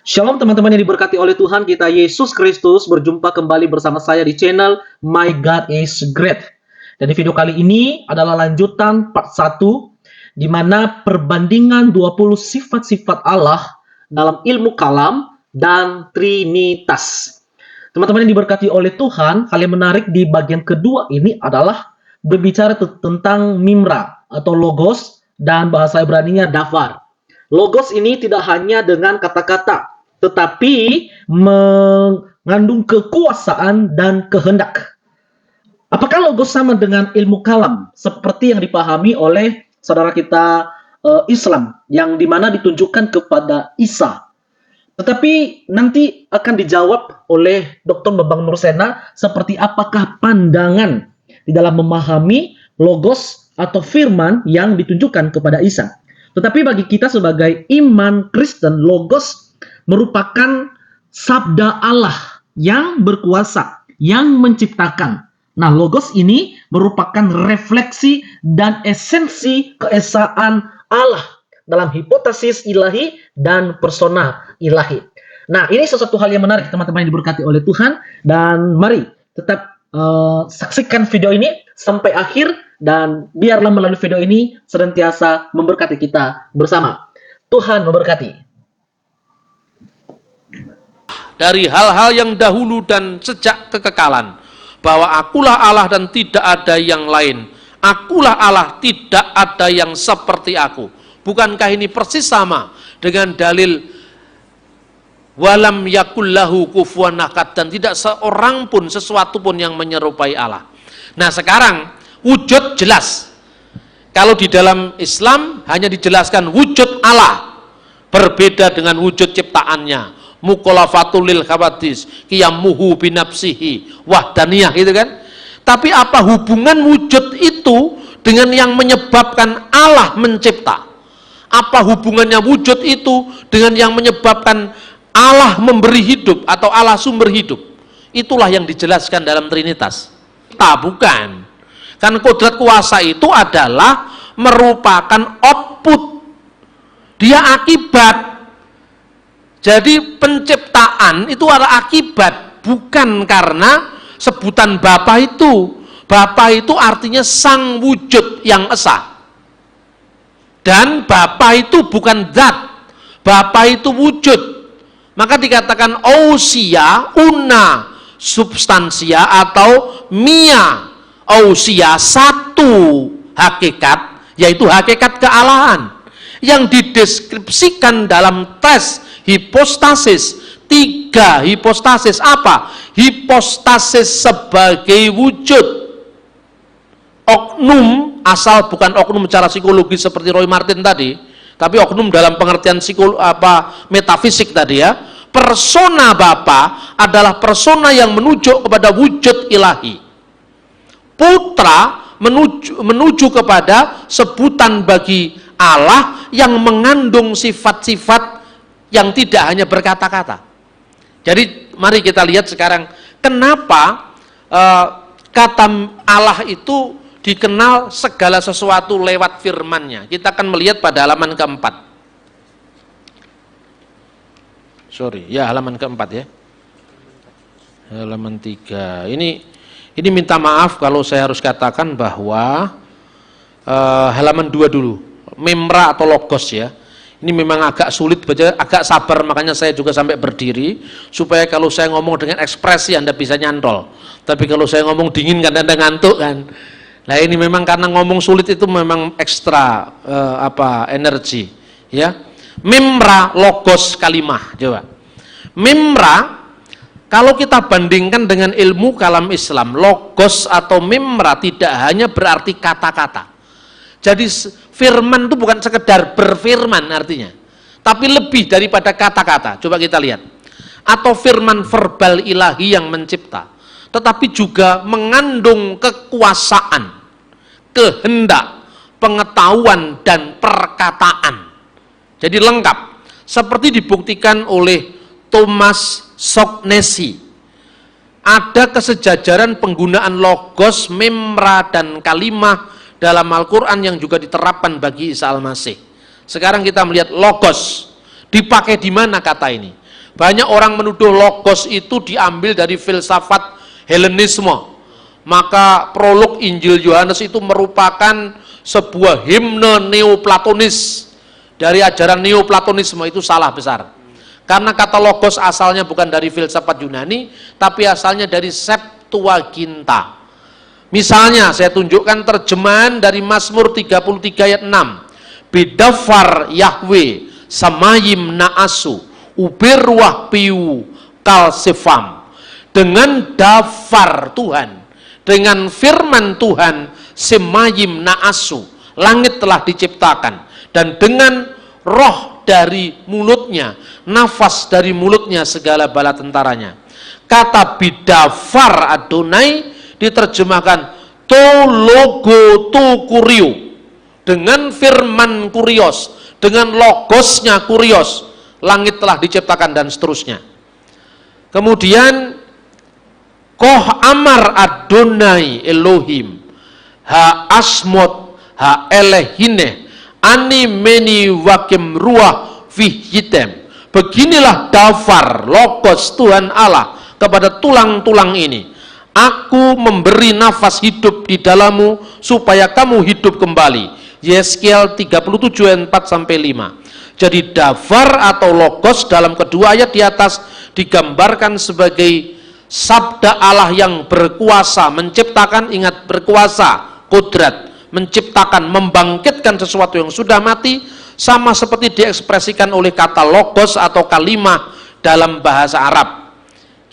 Shalom teman-teman yang diberkati oleh Tuhan kita Yesus Kristus. Berjumpa kembali bersama saya di channel My God is Great. Dan di video kali ini adalah lanjutan part 1, di mana perbandingan 20 sifat-sifat Allah dalam ilmu kalam dan Trinitas. Teman-teman yang diberkati oleh Tuhan, hal yang menarik di bagian kedua ini adalah berbicara tentang Mimra atau Logos dan bahasa Ibraninya Davar. Logos ini tidak hanya dengan kata-kata, tetapi mengandung kekuasaan dan kehendak. Apakah logos sama dengan ilmu kalam seperti yang dipahami oleh saudara kita Islam, yang dimana ditunjukkan kepada Isa? Tetapi nanti akan dijawab oleh Dr. Bambang Nursena seperti apakah pandangan di dalam memahami logos atau firman yang ditunjukkan kepada Isa. Tetapi bagi kita sebagai iman Kristen, logos merupakan sabda Allah yang berkuasa, yang menciptakan. Nah, logos ini merupakan refleksi dan esensi keesaan Allah dalam hipotesis ilahi dan persona ilahi. Nah, ini sesuatu hal yang menarik teman-teman yang diberkati oleh Tuhan. Dan mari tetap saksikan video ini sampai akhir, dan biarlah melalui video ini senantiasa memberkati kita bersama. Tuhan memberkati. Dari hal-hal yang dahulu dan sejak kekekalan, bahwa akulah Allah dan tidak ada yang lain. Akulah Allah, tidak ada yang seperti aku. Bukankah ini persis sama dengan dalil walam yakullahu kufuwan ahad, dan tidak seorang pun, sesuatu pun yang menyerupai Allah. Nah, sekarang wujud jelas. Kalau di dalam Islam hanya dijelaskan wujud Allah, berbeda dengan wujud ciptaannya. Mukhalafatul lil khawadis, qiyamuhu binafsihi, wahdaniyah, gitu kan. Tapi apa hubungan wujud itu dengan yang menyebabkan Allah mencipta? Apa hubungannya wujud itu dengan yang menyebabkan Allah memberi hidup atau Allah sumber hidup? Itulah yang dijelaskan dalam Trinitas. Bukan. Kan kodrat kuasa itu adalah merupakan output. Dia akibat. Jadi penciptaan itu adalah akibat, bukan karena sebutan Bapa itu. Bapa itu artinya sang wujud yang esa. Dan Bapa itu bukan zat, Bapa itu wujud. Maka dikatakan ousia, una, substansia atau mia. Ousia, satu hakikat, yaitu hakikat kealahan, yang dideskripsikan dalam tes hipostasis. 3 hipostasis. Apa? Hipostasis sebagai wujud. Oknum, asal bukan oknum secara psikologi seperti Roy Martin tadi, tapi oknum dalam pengertian metafisik tadi ya. Persona Bapa adalah persona yang menuju kepada wujud ilahi. Putra menuju kepada sebutan bagi Allah yang mengandung sifat-sifat yang tidak hanya berkata-kata. Jadi mari kita lihat sekarang kenapa kata Allah itu dikenal segala sesuatu lewat firman-Nya. Kita akan melihat pada halaman keempat. Halaman keempat ya. Halaman 3. Ini minta maaf kalau saya harus katakan bahwa halaman 2 dulu. Memra atau logos ya. Ini memang agak sulit baca, agak sabar, makanya saya juga sampai berdiri supaya kalau saya ngomong dengan ekspresi Anda bisa nyantol. Tapi kalau saya ngomong dingin kan Anda ngantuk kan. Nah, ini memang karena ngomong sulit itu memang ekstra energi ya. Memra, logos, kalimah. Coba. Memra, kalau kita bandingkan dengan ilmu kalam Islam, logos atau memra tidak hanya berarti kata-kata. Jadi firman itu bukan sekedar berfirman artinya, tapi lebih daripada kata-kata. Coba kita lihat. Atau firman verbal ilahi yang mencipta, tetapi juga mengandung kekuasaan, kehendak, pengetahuan, dan perkataan. Jadi lengkap. Seperti dibuktikan oleh Thomas Soknesi. Ada kesejajaran penggunaan logos, memra, dan kalimah dalam Al-Quran yang juga diterapkan bagi Isa Al-Masih. Sekarang kita melihat logos dipakai di mana kata ini. Banyak orang menuduh logos itu diambil dari filsafat Helenisme. Maka prolog Injil Yohanes itu merupakan sebuah himne neoplatonis. Dari ajaran neoplatonisme, itu salah besar. Karena kata logos asalnya bukan dari filsafat Yunani, tapi asalnya dari Septuaginta. Misalnya saya tunjukkan terjemahan dari Mazmur 33 ayat 6. Bidafar Yahweh samayim naasu ubir ruah piu kal sefam. Dengan dafar Tuhan, dengan firman Tuhan, semayim naasu, langit telah diciptakan, dan dengan roh dari mulutnya, nafas dari mulutnya segala bala tentaranya. Kata bidafar Adonai diterjemahkan to logo to kurio, dengan firman kurios, dengan logosnya kurios, langit telah diciptakan, dan seterusnya. Kemudian koh amar Adonai Elohim ha asmot ha elehine ani meni wakim ruah fihitem. Beginilah dafar logos Tuhan Allah kepada tulang-tulang ini. Aku memberi nafas hidup di dalammu supaya kamu hidup kembali. Yeskiel 37 ayat 4-5. Jadi dafar atau logos dalam kedua ayat di atas digambarkan sebagai sabda Allah yang berkuasa, menciptakan, ingat berkuasa, kodrat, menciptakan, membangkitkan sesuatu yang sudah mati, sama seperti diekspresikan oleh kata logos atau kalimah dalam bahasa Arab.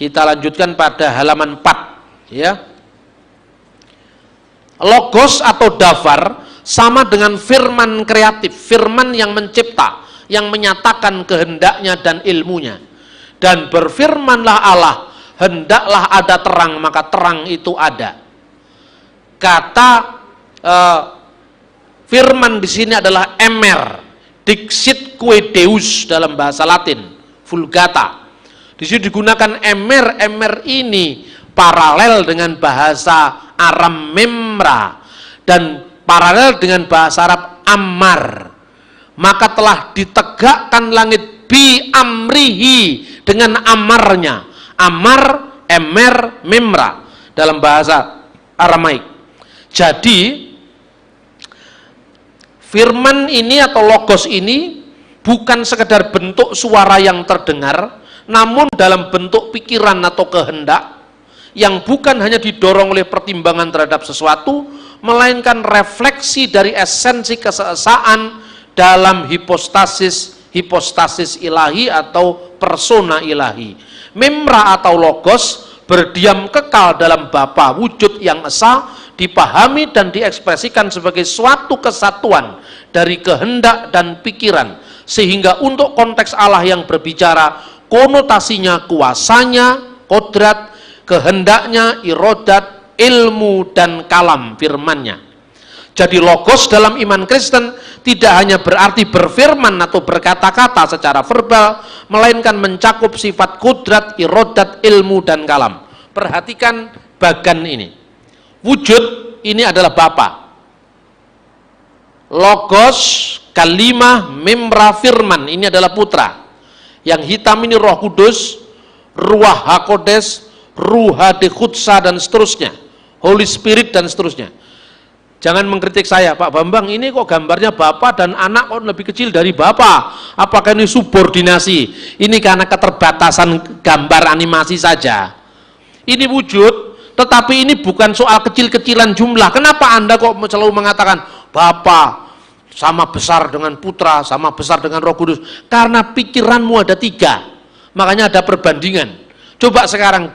Kita lanjutkan pada halaman 4. Ya. Logos atau dafar sama dengan firman kreatif, firman yang mencipta, yang menyatakan kehendaknya dan ilmunya. Dan berfirmanlah Allah, hendaklah ada terang, maka terang itu ada. Kata firman di sini adalah emer, dixit quae deus dalam bahasa Latin, vulgata. Di sini digunakan emer, emer ini paralel dengan bahasa Aram memra dan paralel dengan bahasa Arab ammar. Maka telah ditegakkan langit bi amrihi, dengan amarnya. Amar, emer, memra dalam bahasa Aramaik. Jadi firman ini atau logos ini bukan sekedar bentuk suara yang terdengar, namun dalam bentuk pikiran atau kehendak yang bukan hanya didorong oleh pertimbangan terhadap sesuatu, melainkan refleksi dari esensi keseesaan dalam hipostasis ilahi atau persona ilahi. Memra atau logos berdiam kekal dalam Bapa, wujud yang esa, dipahami dan diekspresikan sebagai suatu kesatuan dari kehendak dan pikiran, sehingga untuk konteks Allah yang berbicara, konotasinya kuasanya, kodrat, kehendaknya, irodat, ilmu, dan kalam firmannya. Jadi logos dalam iman Kristen tidak hanya berarti berfirman atau berkata-kata secara verbal, melainkan mencakup sifat kodrat, irodat, ilmu, dan kalam. Perhatikan bagan ini. Wujud ini adalah Bapa. Logos, kalimah, memra, firman ini adalah putra. Yang hitam ini Roh Kudus, Ruah HaKodes, Ruha de Khutsa, dan seterusnya, Holy Spirit, dan seterusnya. Jangan mengkritik saya, Pak Bambang, ini kok gambarnya Bapak dan anak kok lebih kecil dari Bapak. Apakah ini subordinasi? Ini karena keterbatasan gambar animasi saja. Ini wujud, tetapi ini bukan soal kecil-kecilan jumlah. Kenapa Anda kok selalu mengatakan Bapak sama besar dengan putra, sama besar dengan Roh Kudus? Karena pikiranmu ada 3, makanya ada perbandingan. Coba sekarang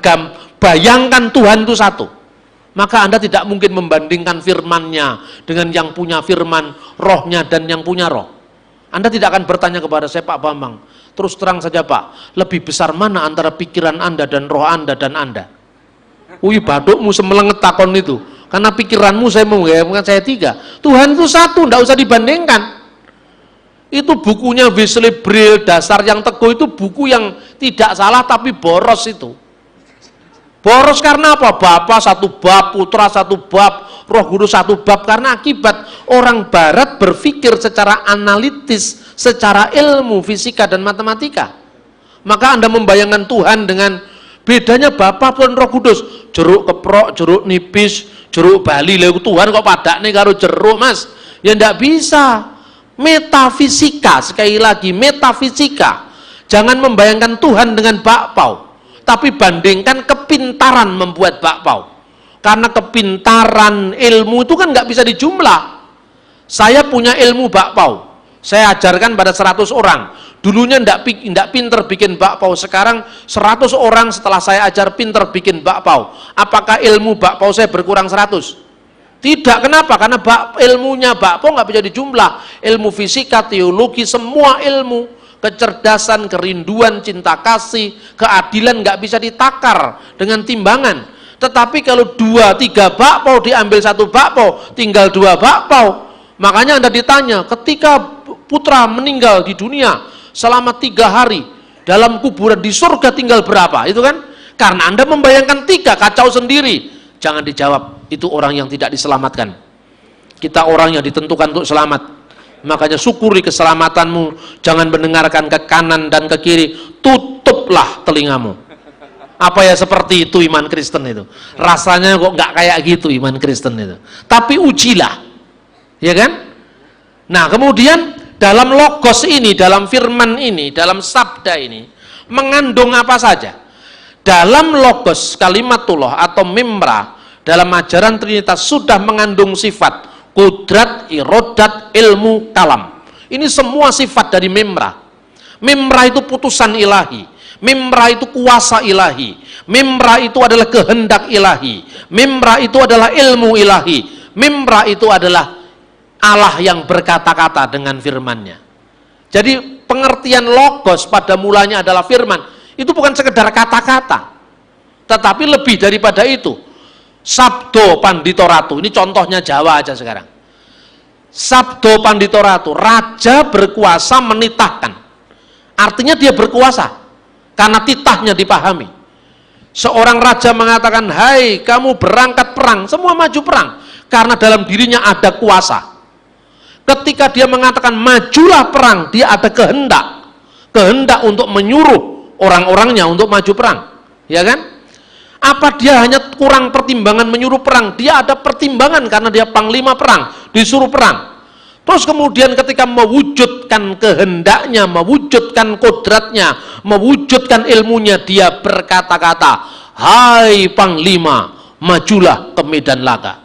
bayangkan Tuhan itu satu, maka Anda tidak mungkin membandingkan firman-Nya dengan yang punya firman, rohnya dan yang punya roh. Anda tidak akan bertanya kepada saya, Pak Bambang, terus terang saja Pak, lebih besar mana antara pikiran Anda dan roh Anda dan Anda? Wih, badukmu semelenget takon itu, karena pikiranmu saya menggayangkan saya 3. Tuhan itu satu, tidak usah dibandingkan. Itu bukunya Wesley Brill, Dasar yang Teguh, itu buku yang tidak salah tapi boros itu. Boros karena apa? Bapa satu bab, putra satu bab, Roh Kudus satu bab, karena akibat orang barat berpikir secara analitis, secara ilmu, fisika dan matematika. Maka Anda membayangkan Tuhan dengan bedanya Bapa dan Roh Kudus. Jeruk keprok, jeruk nipis, jeruk Bali. Lalu Tuhan kok padakne karo jeruk, Mas? Ya ndak bisa. Metafisika, sekali lagi metafisika. Jangan membayangkan Tuhan dengan bakpao, tapi bandingkan kepintaran membuat bakpao. Karena kepintaran ilmu itu kan nggak bisa dijumlah. Saya punya ilmu bakpao, saya ajarkan pada 100 orang. Dulunya ndak pinter bikin bakpao, sekarang 100 orang setelah saya ajar pinter bikin bakpao. Apakah ilmu bakpao saya berkurang 100? Tidak. Kenapa? Karena ilmunya bakpao nggak bisa dijumlah. Ilmu fisika, teologi, semua ilmu, kecerdasan, kerinduan, cinta kasih, keadilan nggak bisa ditakar dengan timbangan. Tetapi kalau 2-3 bakpao diambil 1 bakpao, tinggal 2 bakpao. Makanya Anda ditanya, ketika putra meninggal di dunia selama 3 hari dalam kuburan di surga tinggal berapa? Itu kan? Karena Anda membayangkan 3, kacau sendiri. Jangan dijawab, itu orang yang tidak diselamatkan. Kita orang yang ditentukan untuk selamat. Makanya syukuri keselamatanmu, jangan mendengarkan ke kanan dan ke kiri, tutuplah telingamu. Apa ya seperti itu iman Kristen itu? Rasanya kok nggak kayak gitu iman Kristen itu. Tapi ujilah, ya kan? Nah kemudian dalam logos ini, dalam firman ini, dalam sabda ini, mengandung apa saja? Dalam logos kalimatullah atau memra, dalam ajaran Trinitas sudah mengandung sifat kudrat, irodat, ilmu, kalam. Ini semua sifat dari memra. Memra itu putusan ilahi. Memra itu kuasa ilahi. Memra itu adalah kehendak ilahi. Memra itu adalah ilmu ilahi. Memra itu adalah Allah yang berkata-kata dengan firman-Nya. Jadi pengertian logos pada mulanya adalah firman. Itu bukan sekedar kata-kata, tetapi lebih daripada itu. Sabdo Pandito Ratu, ini contohnya Jawa aja sekarang. Sabdo Pandito Ratu, raja berkuasa menitahkan. Artinya dia berkuasa karena titahnya dipahami. Seorang raja mengatakan, hai kamu berangkat perang, semua maju perang, karena dalam dirinya ada kuasa. Ketika dia mengatakan majulah perang, dia ada kehendak untuk menyuruh orang-orangnya untuk maju perang, ya kan? Apa dia hanya kurang pertimbangan menyuruh perang? Dia ada pertimbangan karena dia panglima perang, disuruh perang. Terus kemudian ketika mewujudkan kehendaknya, mewujudkan kodratnya, mewujudkan ilmunya, dia berkata-kata, hai panglima, majulah ke medan laga.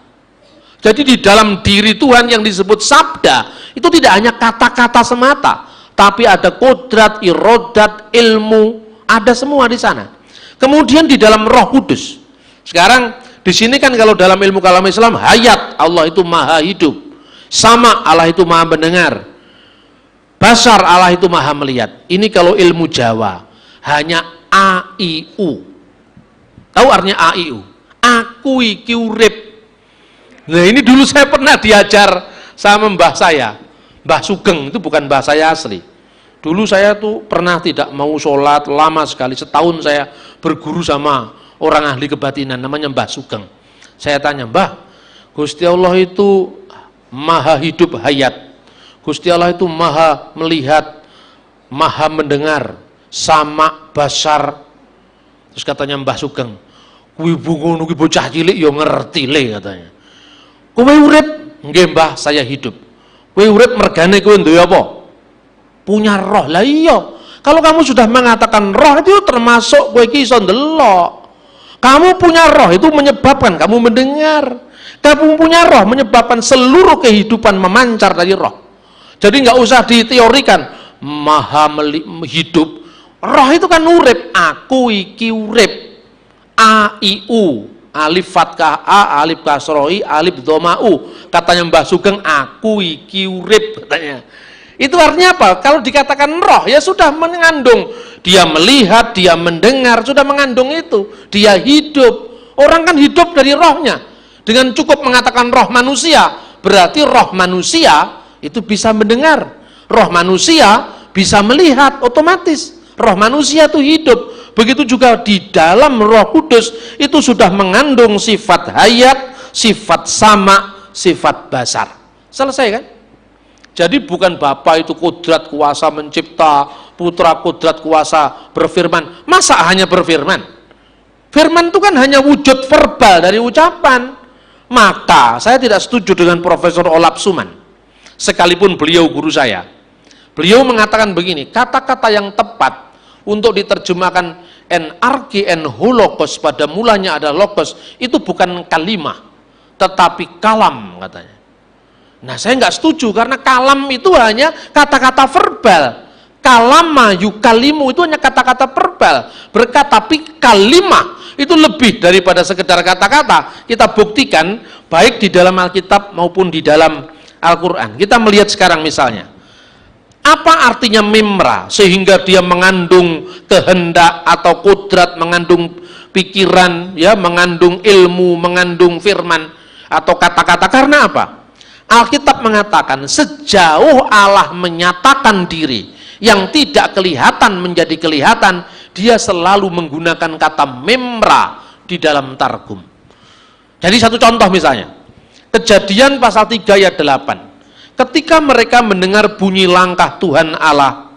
Jadi di dalam diri Tuhan yang disebut sabda, itu tidak hanya kata-kata semata, tapi ada kodrat, irodat, ilmu, ada semua di sana. Kemudian di dalam Roh Kudus. Sekarang di sini kan kalau dalam ilmu kalam Islam, hayat, Allah itu maha hidup. Sama, Allah itu maha mendengar. Basar, Allah itu maha melihat. Ini kalau ilmu Jawa, hanya A-I-U. Tahu artinya A-I-U? Aku iki urip. Nah ini dulu saya pernah diajar sama mbah saya, Mbah Sugeng, itu bukan mbah saya asli. Dulu saya tuh pernah tidak mau sholat lama sekali, setahun saya berguru sama orang ahli kebatinan namanya Mbah Sugeng. Saya tanya, Mbah, Gusti Allah itu maha hidup hayat, Gusti Allah itu maha melihat, maha mendengar, sama basar. Terus katanya Mbah Sugeng, kuwi bungono kuwi bocah cilik ya ngerti le katanya. Kowe urip? Nggih Mbah, saya hidup. Kowe urip mergane kowe duwe apa? Punya roh. Lah iya, kalau kamu sudah mengatakan roh itu termasuk kowe iki iso ndelok. Kamu punya roh itu menyebabkan kamu mendengar. Kamu punya roh menyebabkan seluruh kehidupan memancar dari roh. Jadi nggak usah diteorikan maha hidup. Roh itu kan urip. Aku iki urip. A I U, alif fathah A, alif kasroi, alif dhamau. Katanya Mbah Sugeng, aku iki urip katanya. Itu artinya apa? Kalau dikatakan roh, ya sudah mengandung. Dia melihat, dia mendengar, sudah mengandung itu. Dia hidup. Orang kan hidup dari rohnya. Dengan cukup mengatakan roh manusia, berarti roh manusia itu bisa mendengar. Roh manusia bisa melihat otomatis. Roh manusia itu hidup. Begitu juga di dalam Roh Kudus, itu sudah mengandung sifat hayat, sifat sama, sifat basar. Selesai kan? Jadi bukan Bapa itu kodrat kuasa mencipta, putra kudrat kuasa berfirman. Masa hanya berfirman? Firman itu kan hanya wujud verbal dari ucapan. Maka saya tidak setuju dengan Profesor Olap Suman, sekalipun beliau guru saya. Beliau mengatakan begini, kata-kata yang tepat untuk diterjemahkan NRK and holokos, pada mulanya ada logos, itu bukan kalimah, tetapi kalam katanya. Nah, saya nggak setuju karena kalam itu hanya kata-kata verbal. Kalama yukalimu itu hanya kata-kata verbal. Tapi kalimah itu lebih daripada sekedar kata-kata. Kita buktikan baik di dalam Alkitab maupun di dalam Al-Quran. Kita melihat sekarang misalnya, apa artinya mimra sehingga dia mengandung kehendak atau kodrat, mengandung pikiran, ya, mengandung ilmu, mengandung firman atau kata-kata. Karena apa? Alkitab mengatakan sejauh Allah menyatakan diri yang tidak kelihatan menjadi kelihatan, dia selalu menggunakan kata memra di dalam Targum. Jadi satu contoh misalnya, Kejadian pasal 3 ayat 8. Ketika mereka mendengar bunyi langkah Tuhan Allah,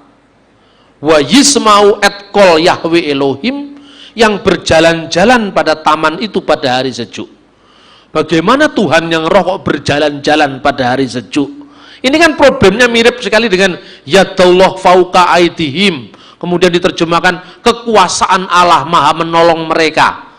wa yismau et kol Yahweh Elohim, yang berjalan-jalan pada taman itu pada hari sejuk. Bagaimana Tuhan yang roh kok berjalan-jalan pada hari sejuk? Ini kan problemnya mirip sekali dengan yadallah fauqa aidihim. Kemudian diterjemahkan kekuasaan Allah maha menolong mereka.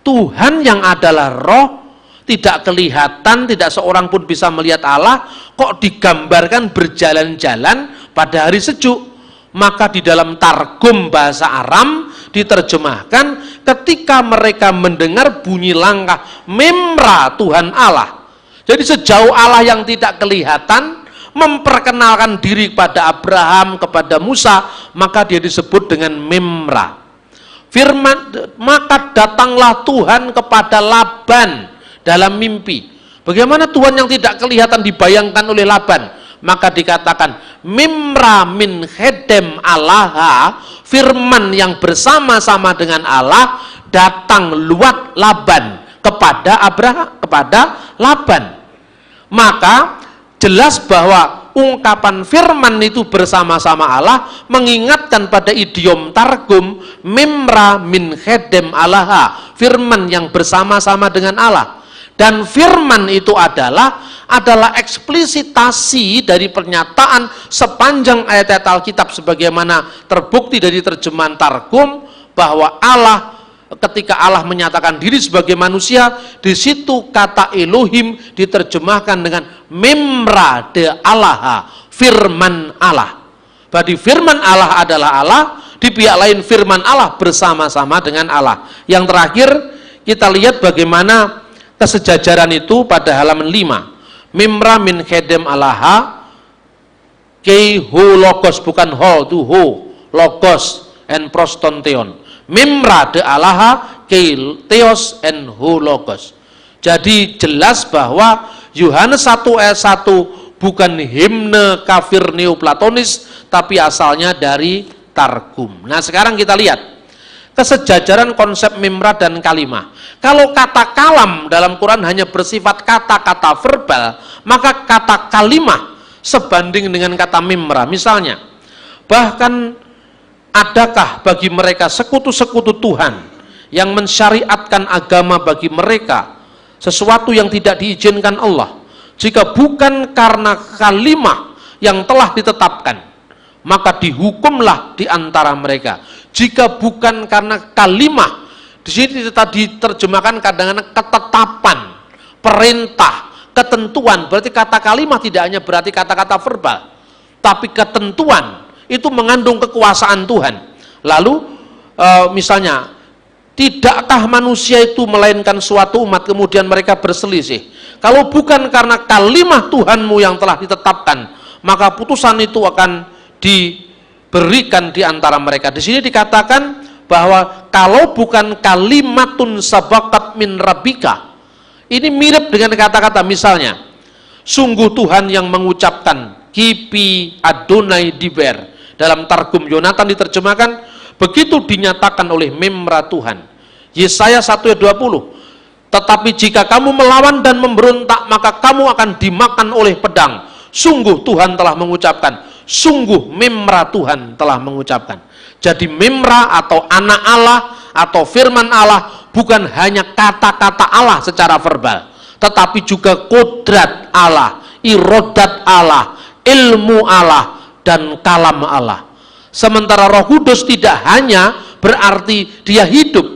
Tuhan yang adalah roh, tidak kelihatan, tidak seorang pun bisa melihat Allah, kok digambarkan berjalan-jalan pada hari sejuk. Maka di dalam Targum bahasa Aram diterjemahkan ketika mereka mendengar bunyi langkah memra Tuhan Allah. Jadi sejauh Allah yang tidak kelihatan memperkenalkan diri kepada Abraham, kepada Musa, maka dia disebut dengan memra. Firman, maka datanglah Tuhan kepada Laban dalam mimpi. Bagaimana Tuhan yang tidak kelihatan dibayangkan oleh Laban? Maka dikatakan mimra min hedem Allah, firman yang bersama-sama dengan Allah datang luat Laban kepada Abraham, kepada Laban. Maka jelas bahwa ungkapan firman itu bersama-sama Allah mengingatkan pada idiom Targum mimra min hedem Allah, firman yang bersama-sama dengan Allah. Dan firman itu adalah eksplisitasi dari pernyataan sepanjang ayat-ayat Alkitab sebagaimana terbukti dari terjemahan Targum, bahwa Allah, ketika Allah menyatakan diri sebagai manusia, di situ kata Elohim diterjemahkan dengan memra de Allah, firman Allah. Berarti firman Allah adalah Allah, di pihak lain firman Allah bersama-sama dengan Allah. Yang terakhir kita lihat bagaimana kesejajaran itu pada halaman 5. Mimra min khedem alaha kei ho logos, bukan ho tu ho, logos and prostonteon. Mimra de alaha kei theos and ho logos. Jadi jelas bahwa Yohanes 1 ayat 1 bukan himne kafir neoplatonis, tapi asalnya dari Targum. Nah sekarang kita lihat kesejajaran konsep mimra dan kalimah. Kalau kata kalam dalam Quran hanya bersifat kata-kata verbal, maka kata kalimah sebanding dengan kata mimra. Misalnya, bahkan adakah bagi mereka sekutu-sekutu Tuhan yang mensyariatkan agama bagi mereka, sesuatu yang tidak diizinkan Allah, jika bukan karena kalimah yang telah ditetapkan, maka dihukumlah di antara mereka. Jika bukan karena kalimah, di sini diterjemahkan kadang-kadang ketetapan, perintah, ketentuan. Berarti kata kalimah tidak hanya berarti kata-kata verbal, tapi ketentuan itu mengandung kekuasaan Tuhan. Lalu misalnya, tidakkah manusia itu melainkan suatu umat kemudian mereka berselisih? Kalau bukan karena kalimah Tuhanmu yang telah ditetapkan, maka putusan itu akan diberikan di antara mereka. Di sini dikatakan bahwa kalau bukan kalimatun sabakat min rabbika, ini mirip dengan kata-kata misalnya, sungguh Tuhan yang mengucapkan kipi Adonai diber. Dalam Targum Yonatan diterjemahkan, begitu dinyatakan oleh memra Tuhan. Yesaya 1 ayat 20, tetapi jika kamu melawan dan memberontak, maka kamu akan dimakan oleh pedang. Sungguh Tuhan telah mengucapkan, sungguh Memra Tuhan telah mengucapkan. Jadi Memra atau anak Allah atau firman Allah bukan hanya kata-kata Allah secara verbal, tetapi juga kodrat Allah, irodat Allah, ilmu Allah, dan kalam Allah. Sementara Roh Kudus tidak hanya berarti dia hidup,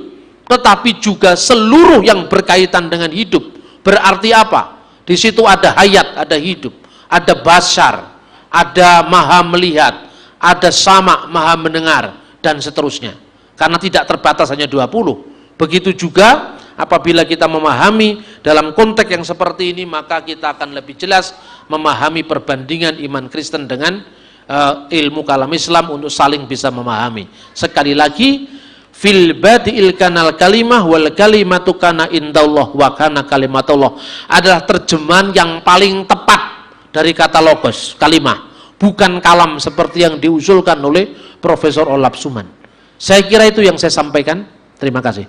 tetapi juga seluruh yang berkaitan dengan hidup. Berarti apa? Di situ ada hayat, ada hidup, ada basar, ada maha melihat, ada sama maha mendengar, dan seterusnya. Karena tidak terbatas hanya 20. Begitu juga apabila kita memahami dalam konteks yang seperti ini, maka kita akan lebih jelas memahami perbandingan iman Kristen dengan ilmu kalam Islam untuk saling bisa memahami. Sekali lagi, fil badi'il kanal kalimah wal kalimatu kana indallah wa kana kalimatullah adalah terjemahan yang paling tepat dari kata logos, kalimah, bukan kalam seperti yang diusulkan oleh Profesor Olaf Suman. Saya kira itu yang saya sampaikan. Terima kasih.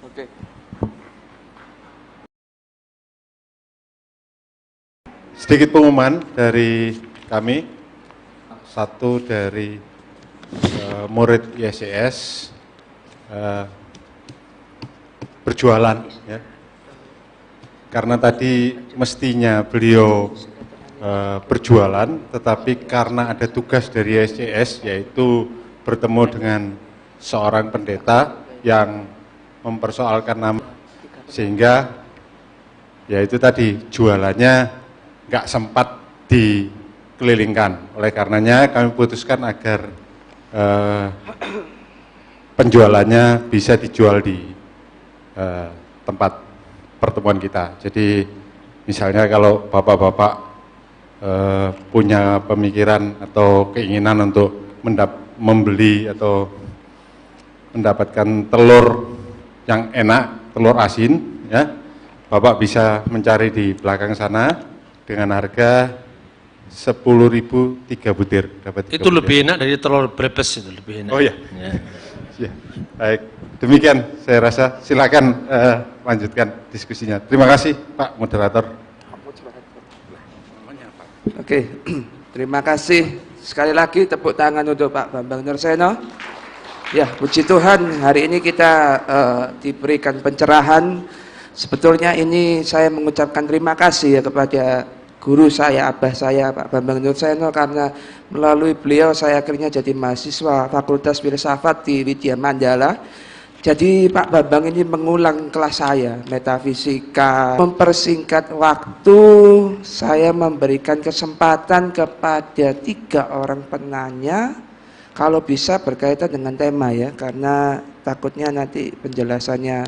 Oke. Sedikit pengumuman dari kami. Satu dari murid YSCS berjualan, ya. Karena tadi mestinya beliau berjualan, tetapi karena ada tugas dari YSCS, yaitu bertemu dengan seorang pendeta yang mempersoalkan nama, sehingga yaitu tadi jualannya nggak sempat dikelilingkan. Oleh karenanya kami putuskan agar penjualannya bisa dijual di tempat pertemuan kita. Jadi misalnya kalau bapak-bapak punya pemikiran atau keinginan untuk membeli atau mendapatkan telur yang enak, telur asin, ya, bapak bisa mencari di belakang sana dengan harga 10.000 3 butir. Dapat 3 Itu butir. lebih enak dari telur brebes, itu lebih enak. Oh iya. Ya. Ya, baik. Demikian saya rasa. Silakan lanjutkan diskusinya. Terima kasih Pak Moderator. Oke, terima kasih. Sekali lagi tepuk tangan untuk Pak Bambang Nurseno. Ya, puji Tuhan, hari ini kita diberikan pencerahan. Sebetulnya ini saya mengucapkan terima kasih ya kepada guru saya, abah saya, Pak Bambang Nurseno, karena melalui beliau saya akhirnya jadi mahasiswa Fakultas Filsafat di Widya Mandala. Jadi Pak Bambang ini mengulang kelas saya, metafisika. Mempersingkat waktu, saya memberikan kesempatan kepada 3 orang penanya, kalau bisa berkaitan dengan tema ya, karena takutnya nanti penjelasannya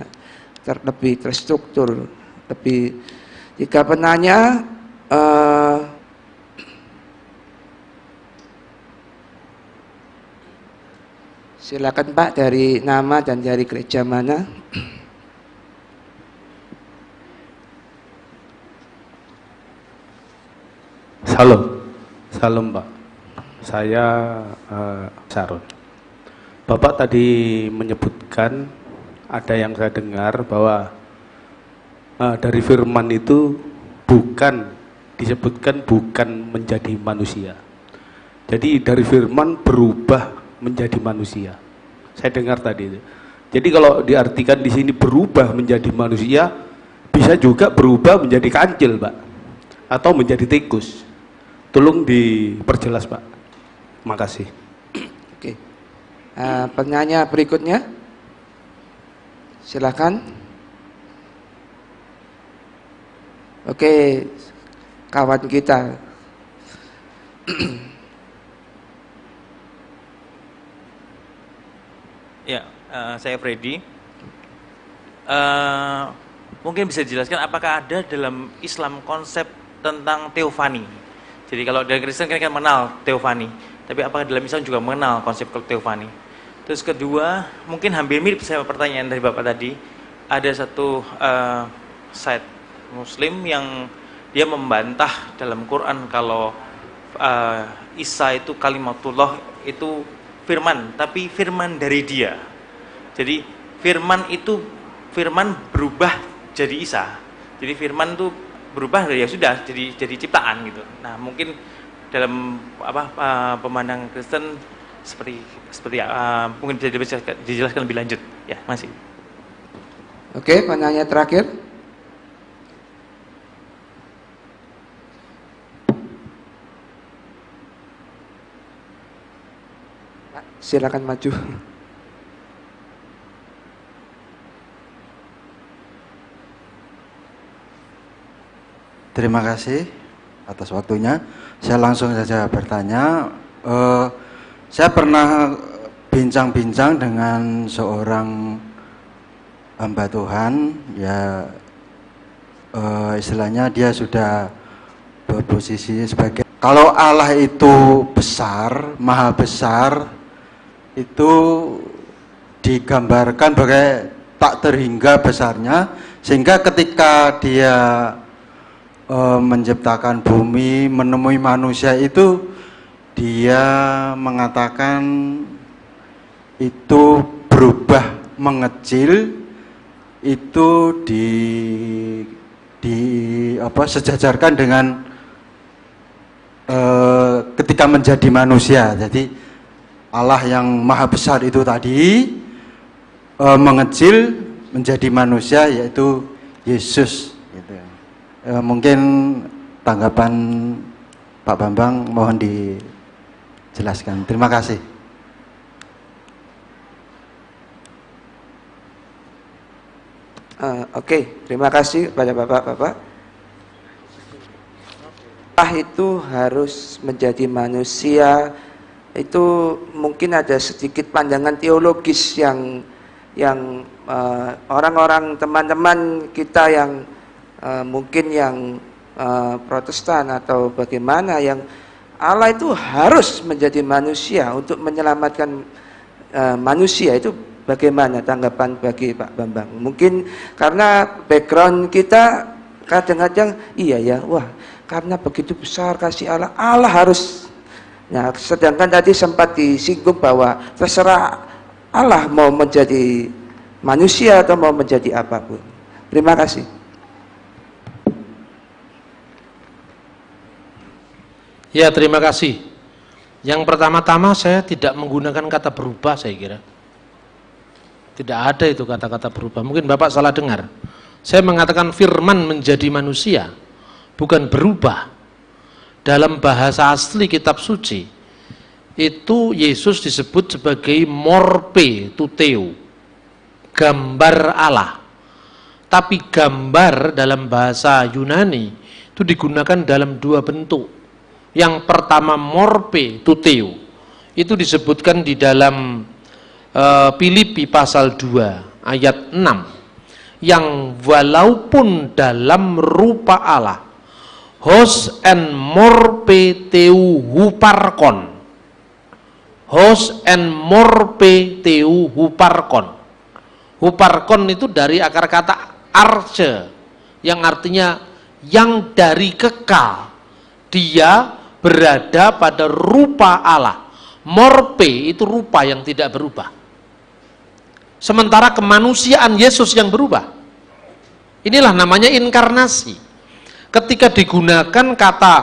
lebih terstruktur. Lebih 3 penanya. Silakan Pak, dari nama dan dari gereja mana? Salam Pak. Saya Sarun. Bapak tadi menyebutkan, ada yang saya dengar bahwa dari firman itu disebutkan bukan menjadi manusia. Jadi dari firman berubah menjadi manusia. Saya dengar tadi itu. Jadi kalau diartikan di sini berubah menjadi manusia, bisa juga berubah menjadi kancil, Pak, atau menjadi tikus. Tolong diperjelas, Pak. Makasih. Oke. Penanya berikutnya, silakan. Oke, kawan kita. Ya, saya Freddy. Mungkin bisa dijelaskan apakah ada dalam Islam konsep tentang teofani? Jadi kalau dari Kristen kan mengenal teofani, tapi apakah dalam Islam juga mengenal konsep teofani? Terus kedua, mungkin hampir mirip sama pertanyaan dari Bapak tadi. Ada satu site Muslim yang dia membantah dalam Quran kalau Isa itu kalimatullah, itu firman, tapi firman dari dia. Jadi firman berubah jadi Isa. Jadi firman itu berubah, ya sudah jadi ciptaan gitu. Nah, mungkin dalam pemandang Kristen seperti mungkin bisa dijelaskan lebih lanjut ya, masih. Oke, penanya terakhir. Silakan maju. Terima kasih atas waktunya. Saya langsung saja bertanya. Saya pernah bincang-bincang dengan seorang hamba Tuhan, ya istilahnya dia sudah berposisi sebagai, kalau Allah itu besar, maha besar, itu digambarkan sebagai tak terhingga besarnya, sehingga ketika dia menciptakan bumi, menemui manusia itu, dia mengatakan itu berubah mengecil, itu sejajarkan dengan ketika menjadi manusia. Jadi Allah yang maha besar itu tadi mengecil menjadi manusia, yaitu Yesus. Gitu. Mungkin tanggapan Pak Bambang mohon dijelaskan. Terima kasih. Oke, terima kasih kepada Bapak-Bapak. Allah itu harus menjadi manusia. Itu mungkin ada sedikit pandangan teologis yang orang-orang teman-teman kita yang mungkin yang Protestan atau bagaimana, yang Allah itu harus menjadi manusia untuk menyelamatkan manusia. Itu bagaimana tanggapan bagi Pak Bambang? Mungkin karena background kita kadang-kadang iya ya, wah karena begitu besar kasih Allah, Allah harus. Nah, sedangkan tadi sempat disinggung bahwa terserah Allah mau menjadi manusia atau mau menjadi apapun. Terima kasih. Ya, terima kasih. Yang pertama-tama saya tidak menggunakan kata berubah, saya kira. Tidak ada itu kata-kata berubah. Mungkin Bapak salah dengar. Saya mengatakan firman menjadi manusia, bukan berubah. Dalam bahasa asli kitab suci, itu Yesus disebut sebagai morpe tuteo, gambar Allah. Tapi gambar dalam bahasa Yunani itu digunakan dalam dua bentuk. Yang pertama morpe tuteo, itu disebutkan di dalam Filipi pasal 2 ayat 6, yang walaupun dalam rupa Allah, hos en morpe teu huparkon, hos en morpe teu huparkon. Huparkon itu dari akar kata arche, yang artinya yang dari kekal. Dia berada pada rupa Allah. Morpe itu rupa yang tidak berubah. Sementara kemanusiaan Yesus yang berubah. Inilah namanya inkarnasi. Ketika digunakan kata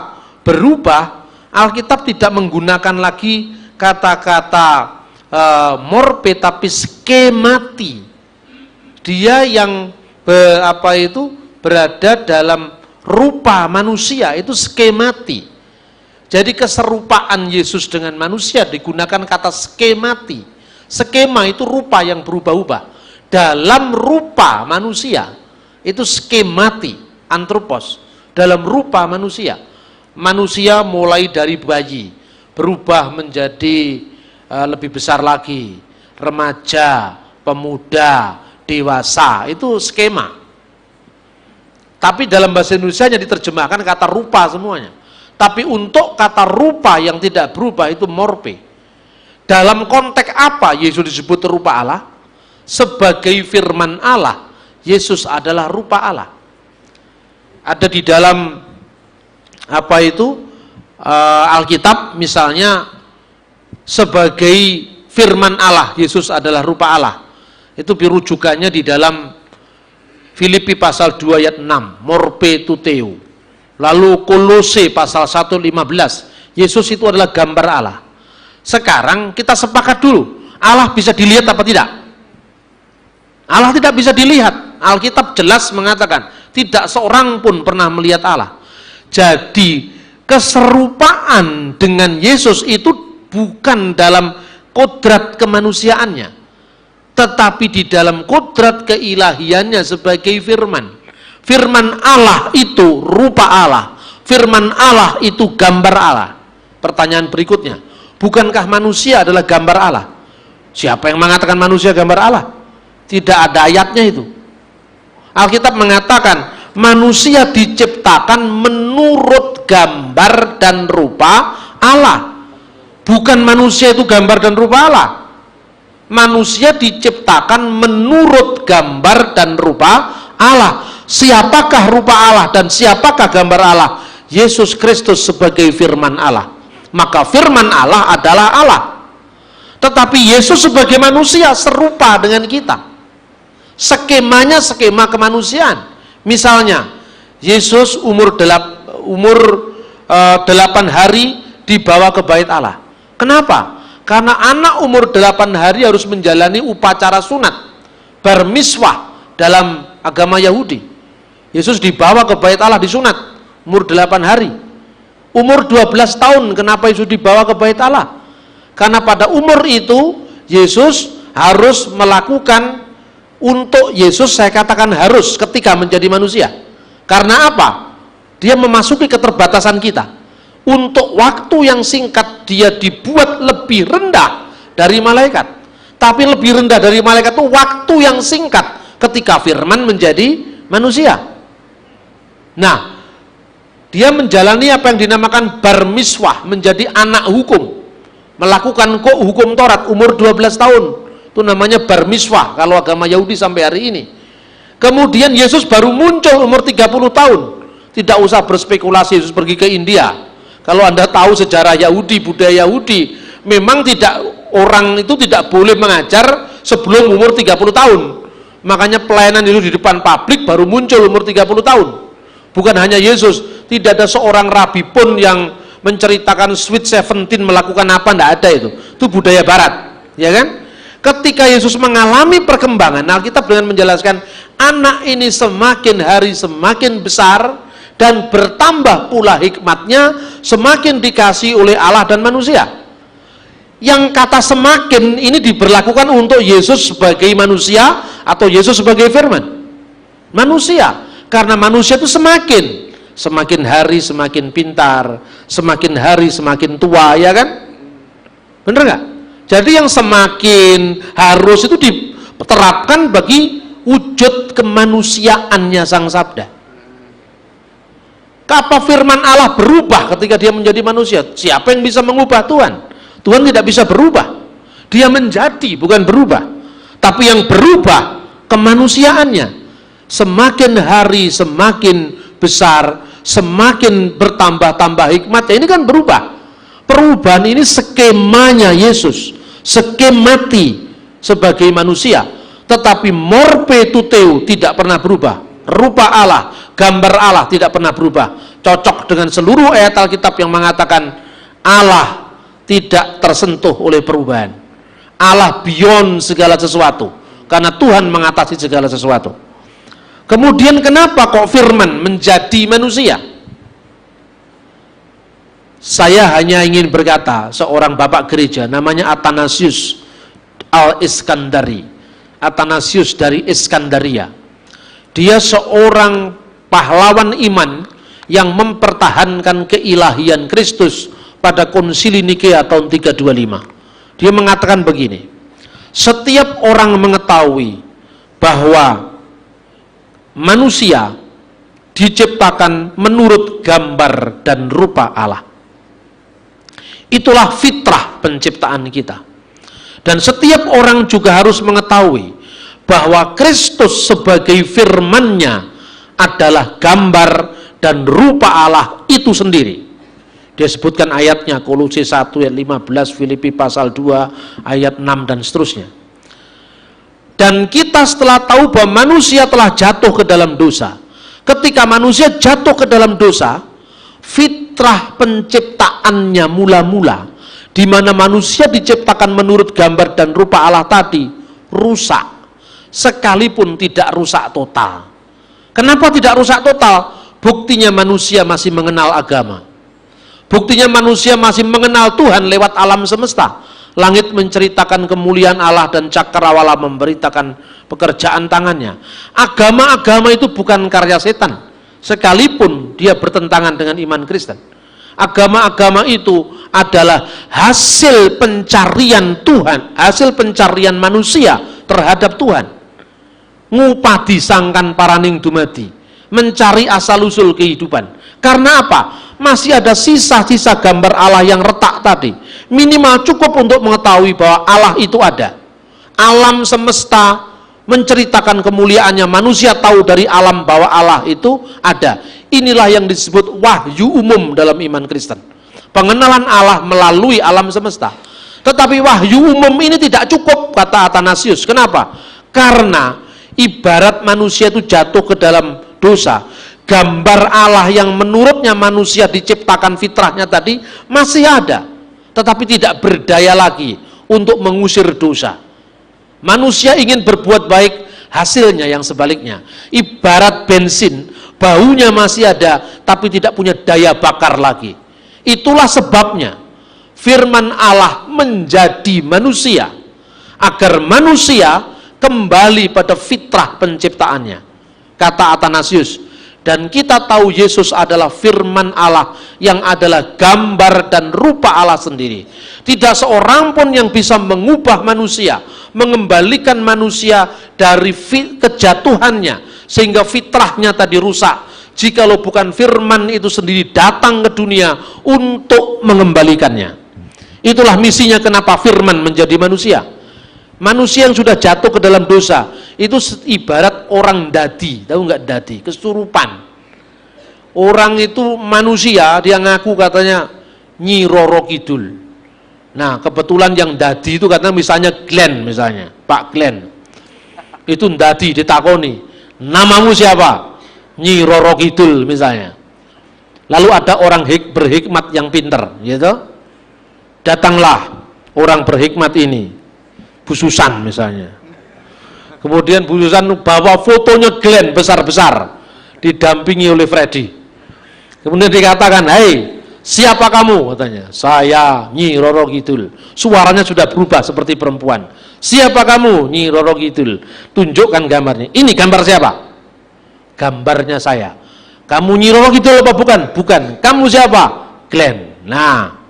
berubah, Alkitab tidak menggunakan lagi kata-kata morpe, tapi skemati. Dia yang berada dalam rupa manusia, itu skemati. Jadi keserupaan Yesus dengan manusia digunakan kata skemati. Skema itu rupa yang berubah-ubah. Dalam rupa manusia itu skemati, antropos. Dalam rupa manusia, manusia mulai dari bayi berubah menjadi lebih besar lagi, remaja, pemuda, dewasa, itu skema. Tapi dalam bahasa Indonesia diterjemahkan kata rupa semuanya. Tapi untuk kata rupa yang tidak berubah itu morpe. Dalam konteks apa Yesus disebut rupa Allah? Sebagai firman Allah, Yesus adalah rupa Allah. Ada di dalam Alkitab misalnya, sebagai firman Allah, Yesus adalah rupa Allah. Itu rujukannya di dalam Filipi pasal 2 ayat 6, morpe tuteo. Lalu Kolose pasal 1:15, Yesus itu adalah gambar Allah. Sekarang kita sepakat dulu, Allah bisa dilihat apa tidak? Allah tidak bisa dilihat. Alkitab jelas mengatakan, tidak seorang pun pernah melihat Allah. Jadi, keserupaan dengan Yesus itu bukan dalam kodrat kemanusiaannya, tetapi di dalam kodrat keilahiannya sebagai firman. Firman Allah itu rupa Allah. Firman Allah itu gambar Allah. Pertanyaan berikutnya, bukankah manusia adalah gambar Allah? Siapa yang mengatakan manusia gambar Allah? Tidak ada ayatnya itu. Alkitab mengatakan manusia diciptakan menurut gambar dan rupa Allah. Bukan manusia itu gambar dan rupa Allah. Manusia diciptakan menurut gambar dan rupa Allah. Siapakah rupa Allah dan siapakah gambar Allah? Yesus Kristus sebagai firman Allah. Maka firman Allah adalah Allah. Tetapi Yesus sebagai manusia serupa dengan kita. Skemanya skema kemanusiaan. Misalnya, Yesus umur 8 hari dibawa ke bait Allah. Kenapa? Karena anak umur 8 hari harus menjalani upacara sunat, bar miswah dalam agama Yahudi. Yesus dibawa ke bait Allah disunat umur 8 hari. Umur 12 tahun kenapa Yesus dibawa ke bait Allah? Karena pada umur itu Yesus harus melakukan, untuk Yesus saya katakan harus ketika menjadi manusia. Karena apa? Dia memasuki keterbatasan kita. Untuk waktu yang singkat dia dibuat lebih rendah dari malaikat. Tapi lebih rendah dari malaikat itu waktu yang singkat ketika firman menjadi manusia. Nah, dia menjalani apa yang dinamakan bar miswah, menjadi anak hukum, melakukan hukum Taurat umur 12 tahun. Itu namanya bar miswah kalau agama Yahudi sampai hari ini. Kemudian Yesus baru muncul umur 30 tahun. Tidak usah berspekulasi Yesus pergi ke India. Kalau Anda tahu sejarah Yahudi, budaya Yahudi, memang orang itu tidak boleh mengajar sebelum umur 30 tahun. Makanya pelayanan itu di depan publik baru muncul umur 30 tahun. Bukan hanya Yesus, tidak ada seorang rabi pun yang menceritakan Sweet 17 melakukan apa, tidak ada itu. Itu budaya barat, ya kan? Ketika Yesus mengalami perkembangan, Alkitab dengan menjelaskan anak ini semakin hari semakin besar dan bertambah pula hikmatnya, semakin dikasih oleh Allah dan manusia. Yang kata semakin ini diberlakukan untuk Yesus sebagai manusia atau Yesus sebagai firman. Manusia. Karena manusia itu semakin hari semakin pintar, semakin hari semakin tua, ya kan? Bener nggak? Jadi yang semakin harus itu diterapkan bagi wujud kemanusiaannya Sang Sabda. Apa firman Allah berubah ketika dia menjadi manusia? Siapa yang bisa mengubah Tuhan? Tuhan tidak bisa berubah. Dia menjadi, bukan berubah. Tapi yang berubah kemanusiaannya. Semakin hari semakin besar, semakin bertambah-tambah hikmatnya. Ini kan berubah. Perubahan ini skemanya Yesus, skemati sebagai manusia. Tetapi morphe tuteu tidak pernah berubah. Rupa Allah, gambar Allah tidak pernah berubah. Cocok dengan seluruh ayat Alkitab yang mengatakan Allah tidak tersentuh oleh perubahan. Allah beyond segala sesuatu, karena Tuhan mengatasi segala sesuatu. Kemudian kenapa kok firman menjadi manusia? Saya hanya ingin berkata, seorang bapak gereja namanya Athanasius al-Iskandari, Athanasius dari Iskandaria. Dia seorang pahlawan iman yang mempertahankan keilahian Kristus pada Konsili Nikea tahun 325. Dia mengatakan begini, setiap orang mengetahui bahwa manusia diciptakan menurut gambar dan rupa Allah. Itulah fitrah penciptaan kita. Dan setiap orang juga harus mengetahui bahwa Kristus sebagai firman-Nya adalah gambar dan rupa Allah itu sendiri. Dia sebutkan ayatnya, Kolose 1 ayat 15, Filipi pasal 2 ayat 6 dan seterusnya. Dan kita setelah tahu bahwa manusia telah jatuh ke dalam dosa. Ketika manusia jatuh ke dalam dosa, fitrah penciptaannya mula-mula, di mana manusia diciptakan menurut gambar dan rupa Allah tadi, rusak, sekalipun tidak rusak total. Kenapa tidak rusak total? Buktinya manusia masih mengenal agama. Buktinya manusia masih mengenal Tuhan lewat alam semesta. Langit menceritakan kemuliaan Allah dan cakrawala memberitakan pekerjaan tangannya. Agama-agama itu bukan karya setan, sekalipun dia bertentangan dengan iman Kristen. Agama-agama itu adalah hasil pencarian Tuhan, hasil pencarian manusia terhadap Tuhan. Ngupadi sangkan paraning dumadi, mencari asal-usul kehidupan. Karena apa? Masih ada sisa-sisa gambar Allah yang retak tadi. Minimal cukup untuk mengetahui bahwa Allah itu ada. Alam semesta menceritakan kemuliaannya, manusia tahu dari alam bahwa Allah itu ada. Inilah yang disebut wahyu umum dalam iman Kristen. Pengenalan Allah melalui alam semesta. Tetapi wahyu umum ini tidak cukup, kata Athanasius. Kenapa? Karena ibarat manusia itu jatuh ke dalam dosa, gambar Allah yang menurutnya manusia diciptakan fitrahnya tadi masih ada, tetapi tidak berdaya lagi untuk mengusir dosa. Manusia ingin berbuat baik, hasilnya yang sebaliknya. Ibarat bensin, baunya masih ada, tapi tidak punya daya bakar lagi. Itulah sebabnya firman Allah menjadi manusia, agar manusia kembali pada fitrah penciptaannya. Kata Athanasius, dan kita tahu Yesus adalah firman Allah yang adalah gambar dan rupa Allah sendiri. Tidak seorang pun yang bisa mengubah manusia, mengembalikan manusia dari kejatuhannya sehingga fitrahnya tadi rusak, jikalau bukan firman itu sendiri datang ke dunia untuk mengembalikannya. Itulah misinya kenapa firman menjadi manusia. Manusia yang sudah jatuh ke dalam dosa itu ibarat orang dadi, tahu nggak dadi? Kesurupan. Orang itu manusia, dia ngaku katanya Nyi Roro Kidul. Nah, kebetulan yang dadi itu katanya misalnya Glenn, misalnya Pak Glenn. Itu dadi, ditakoni, namamu siapa? Nyi Roro Kidul misalnya. Lalu ada orang berhikmat yang pinter, gitu. Datanglah orang berhikmat ini, Bu Susan misalnya. Kemudian Bu Susan bawa fotonya Glenn besar-besar, didampingi oleh Freddy. Kemudian dikatakan, "Hei, siapa kamu?" katanya. "Saya Nyi Roro Kidul." Suaranya sudah berubah seperti perempuan. "Siapa kamu?" "Nyi Roro Kidul." "Tunjukkan gambarnya." "Ini gambar siapa?" "Gambarnya saya." "Kamu Nyi Roro Kidul apa bukan?" "Bukan." "Kamu siapa?" "Glenn." Nah,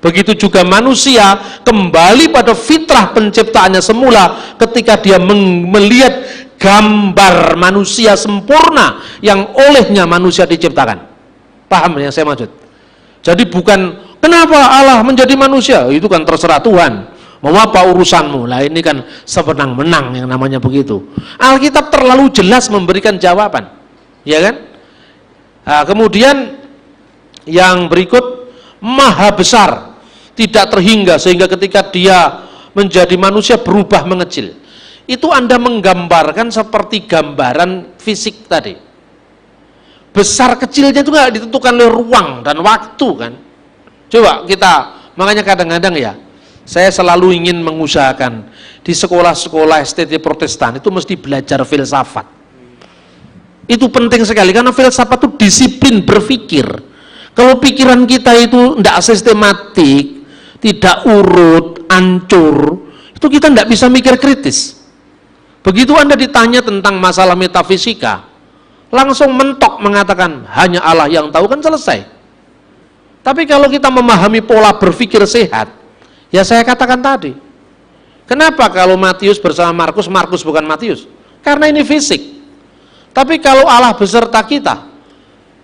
begitu juga manusia kembali pada fitrah penciptaannya semula ketika dia melihat gambar manusia sempurna yang olehnya manusia diciptakan. Paham yang saya maksud? Jadi bukan kenapa Allah menjadi manusia, itu kan terserah Tuhan, mau apa urusanmu. Lah ini kan semenang-menang yang namanya begitu. Alkitab terlalu jelas memberikan jawaban, ya kan? Nah, kemudian yang berikut, maha besar, tidak terhingga, sehingga ketika dia menjadi manusia berubah mengecil. Itu Anda menggambarkan seperti gambaran fisik tadi. Besar kecilnya itu nggak ditentukan oleh ruang dan waktu kan. Coba kita, makanya kadang-kadang ya, saya selalu ingin mengusahakan di sekolah-sekolah STT Protestan itu mesti belajar filsafat. Itu penting sekali karena filsafat itu disiplin berpikir. Kalau pikiran kita itu tidak sistematik, tidak urut, hancur, itu kita tidak bisa mikir kritis. Begitu Anda ditanya tentang masalah metafisika, langsung mentok mengatakan hanya Allah yang tahu, kan selesai. Tapi kalau kita memahami pola berpikir sehat, ya saya katakan tadi, kenapa kalau Matius bersama Markus, Markus bukan Matius? Karena ini fisik. Tapi kalau Allah beserta kita,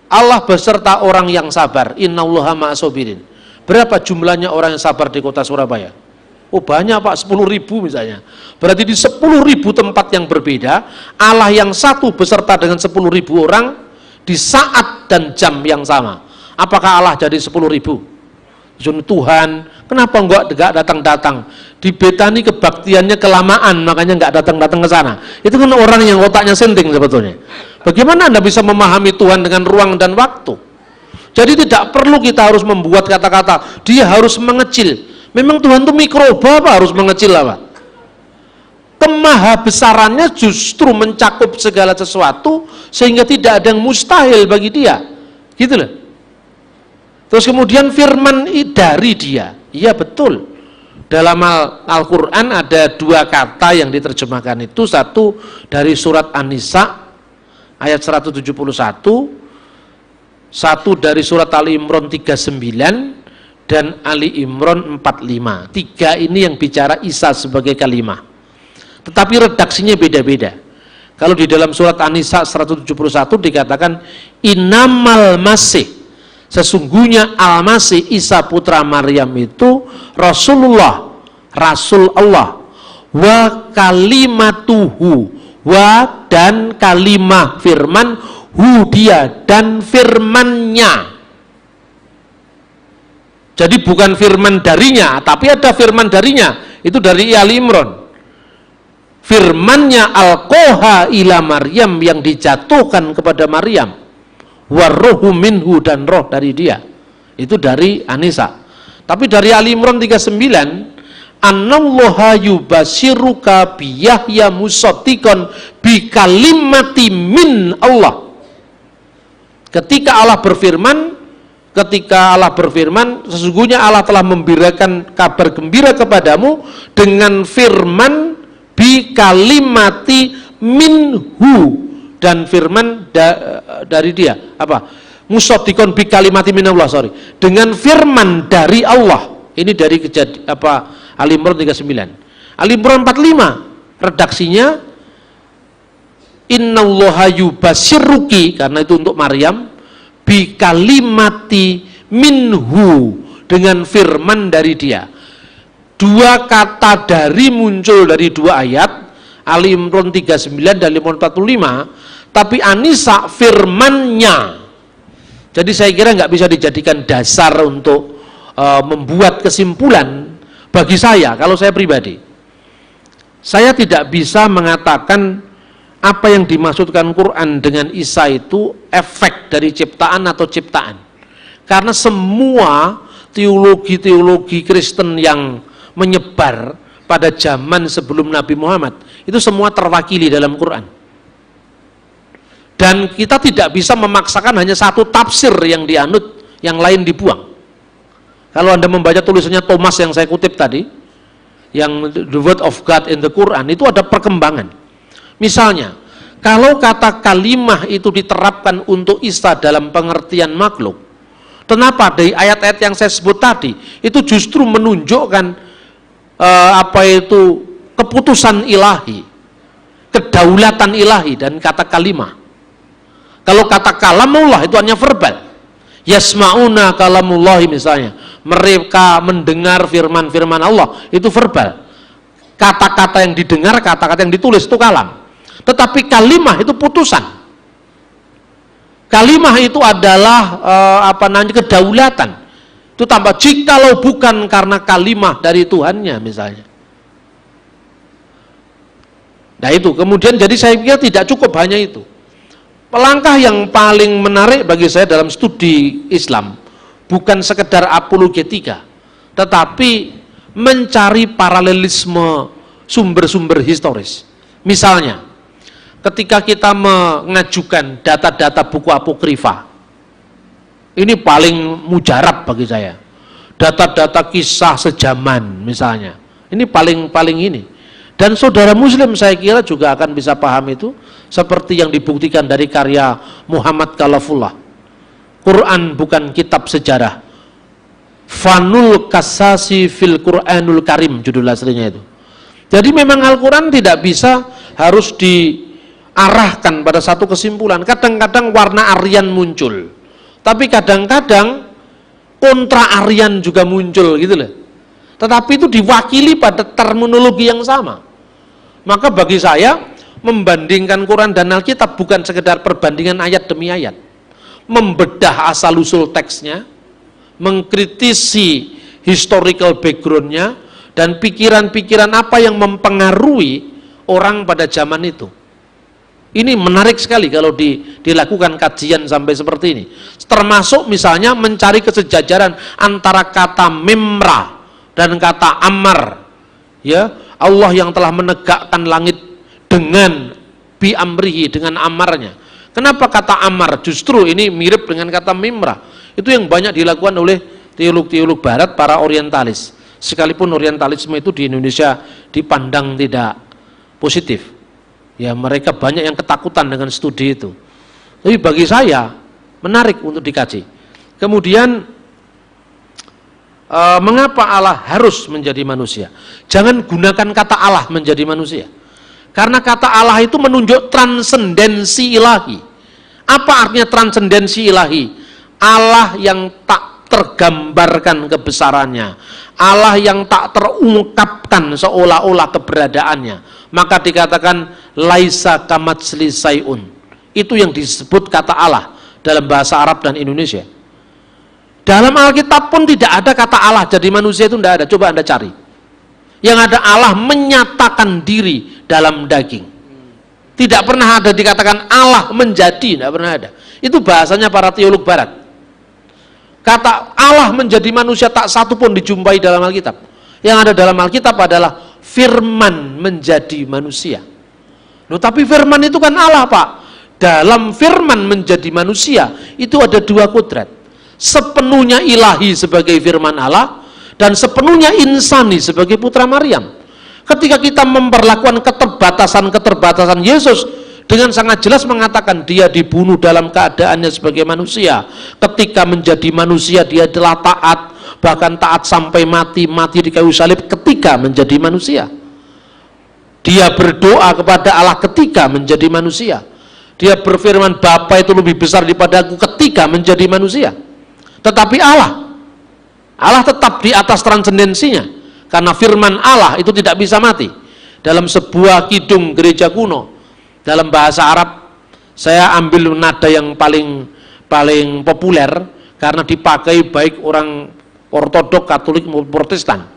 Allah beserta orang yang sabar, innallaha ma'asobirin. Berapa jumlahnya orang yang sabar di kota Surabaya? Oh banyak Pak, 10.000 misalnya. Berarti di 10.000 tempat yang berbeda, Allah yang satu beserta dengan 10.000 orang di saat dan jam yang sama. Apakah Allah jadi 10.000? Tuhan, kenapa enggak datang-datang? Di Betani kebaktiannya kelamaan, makanya enggak datang-datang ke sana. Itu kan orang yang otaknya senting sebetulnya. Bagaimana Anda bisa memahami Tuhan dengan ruang dan waktu? Jadi tidak perlu kita harus membuat kata-kata dia harus mengecil. Memang Tuhan itu mikroba apa harus mengecil apa? Kemahabesarannya justru mencakup segala sesuatu sehingga tidak ada yang mustahil bagi dia. Gitu loh. Terus kemudian firman dari dia. Iya betul. Dalam Al-Quran ada dua kata yang diterjemahkan itu. Satu dari surat An-Nisa ayat 171. Satu dari surat Ali Imran 39 dan Ali Imran 45. Tiga ini yang bicara Isa sebagai kalimah. Tetapi redaksinya beda-beda. Kalau di dalam surat An-Nisa 171 dikatakan Innamal Masih, sesungguhnya Al-Masih Isa putra Maryam itu Rasulullah, Rasul Allah, wa kalimatuhu, wa dan kalimah firman, hu dia dan firmannya. Jadi bukan firman darinya, tapi ada firman darinya, itu dari Ali Imran. Firmannya alqoha ila Maryam, yang dijatuhkan kepada Maryam, warruhu minhu, dan roh dari dia. Itu dari An-Nisa. Tapi dari Ali Imran 39, Annallaha yubashiruka biyahya musaddiqan bi kalimati min Allah. Ketika Allah berfirman, sesungguhnya Allah telah memberikan kabar gembira kepadamu dengan firman bi kalimati minhu, dan firman dari dia. Apa? Musaddiqan bi kalimati min Allah, dengan firman dari Allah. Ini dari Ali Imran 39. Ali Imran 45 redaksinya Innallaha yubashiruki, karena itu untuk Maryam, bi kalimati minhu, dengan firman dari dia. Dua kata dari muncul dari dua ayat, Ali Imran 39 dan Ali Imran 45, tapi An-Nisa firmannya. Jadi saya kira nggak bisa dijadikan dasar untuk membuat kesimpulan. Bagi saya, kalau saya pribadi, saya tidak bisa mengatakan apa yang dimaksudkan Quran dengan Isa itu efek dari ciptaan atau ciptaan. Karena semua teologi-teologi Kristen yang menyebar pada zaman sebelum Nabi Muhammad, itu semua terwakili dalam Quran. Dan kita tidak bisa memaksakan hanya satu tafsir yang dianut, yang lain dibuang. Kalau Anda membaca tulisannya Thomas yang saya kutip tadi, yang The Word of God in the Quran, itu ada perkembangan. Misalnya, kalau kata kalimah itu diterapkan untuk Isa dalam pengertian makhluk, kenapa dari ayat-ayat yang saya sebut tadi, itu justru menunjukkan keputusan ilahi, kedaulatan ilahi, dan kata kalimah. Kalau kata kalamullah itu hanya verbal. Yasma'una kalamullahi misalnya, mereka mendengar firman-firman Allah, itu verbal. Kata-kata yang didengar, kata-kata yang ditulis itu kalam. Tetapi kalimah itu putusan. Kalimah itu adalah kedaulatan. Itu tambah, jikalau bukan karena kalimah dari Tuhannya misalnya. Nah itu, kemudian jadi saya pikir tidak cukup hanya itu. Langkah yang paling menarik bagi saya dalam studi Islam bukan sekedar apologetika, tetapi mencari paralelisme sumber-sumber historis. Misalnya, ketika kita mengajukan data-data buku apokrifa, ini paling mujarab bagi saya. Data-data kisah sejaman misalnya, ini paling ini. Dan saudara Muslim saya kira juga akan bisa paham itu, seperti yang dibuktikan dari karya Muhammad Khalafullah. Quran bukan kitab sejarah. Fanul Kasasi fil Quranul Karim, judul aslinya itu. Jadi memang Al-Quran tidak bisa harus diarahkan pada satu kesimpulan. Kadang-kadang warna Aryan muncul, tapi kadang-kadang kontra Aryan juga muncul gitu loh. Tetapi itu diwakili pada terminologi yang sama. Maka bagi saya, membandingkan Quran dan Alkitab bukan sekedar perbandingan ayat demi ayat. Membedah asal-usul teksnya, mengkritisi historical background-nya, dan pikiran-pikiran apa yang mempengaruhi orang pada zaman itu. Ini menarik sekali kalau dilakukan kajian sampai seperti ini. Termasuk misalnya mencari kesejajaran antara kata mimra dan kata amar. Ya, Allah yang telah menegakkan langit dengan bi amrihi, dengan amarnya. Kenapa kata amar justru ini mirip dengan kata mimra? Itu yang banyak dilakukan oleh teolog-teolog barat, para orientalis. Sekalipun orientalisme itu di Indonesia dipandang tidak positif. Ya, mereka banyak yang ketakutan dengan studi itu. Tapi bagi saya menarik untuk dikaji. Kemudian mengapa Allah harus menjadi manusia? Jangan gunakan kata Allah menjadi manusia. Karena kata Allah itu menunjuk transendensi ilahi. Apa artinya transendensi ilahi? Allah yang tak tergambarkan kebesarannya, Allah yang tak terungkapkan seolah-olah keberadaannya, maka dikatakan laisa kamatsli sayun. Itu yang disebut kata Allah dalam bahasa Arab dan Indonesia. Dalam Alkitab pun tidak ada kata Allah jadi manusia, itu tidak ada. Coba Anda cari. Yang ada Allah menyatakan diri dalam daging. Tidak pernah ada dikatakan Allah menjadi, tidak pernah ada. Itu bahasanya para teolog barat. Kata Allah menjadi manusia tak satu pun dijumpai dalam Alkitab. Yang ada dalam Alkitab adalah firman menjadi manusia. Loh, tapi firman itu kan Allah, Pak. Dalam firman menjadi manusia itu ada dua kodrat. Sepenuhnya ilahi sebagai firman Allah dan sepenuhnya insani sebagai putra Maryam. Ketika kita memperlakukan keterbatasan Yesus, dengan sangat jelas mengatakan dia dibunuh dalam keadaannya sebagai manusia. Ketika menjadi manusia dia telah taat, bahkan taat sampai mati di kayu salib ketika menjadi manusia. Dia berdoa kepada Allah ketika menjadi manusia. Dia berfirman, Bapa itu lebih besar daripada aku ketika menjadi manusia. Tetapi Allah tetap di atas transendensinya, karena firman Allah itu tidak bisa mati. Dalam sebuah kidung gereja kuno, dalam bahasa Arab, saya ambil nada yang paling populer karena dipakai baik orang Ortodok, Katolik maupun Protestan.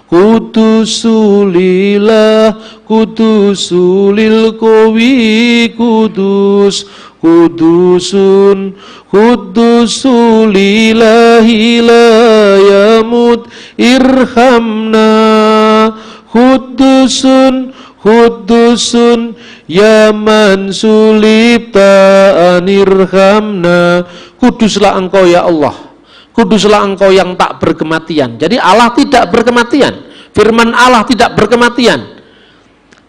Kudusulillah, kudusulil kowi, kudusun, kudusulillahi la yamut irhamna, kudusun ya man sulibta anirhamna. Kuduslah engkau ya Allah, kuduslah engkau yang tak berkematian. Jadi Allah tidak berkematian, firman Allah tidak berkematian.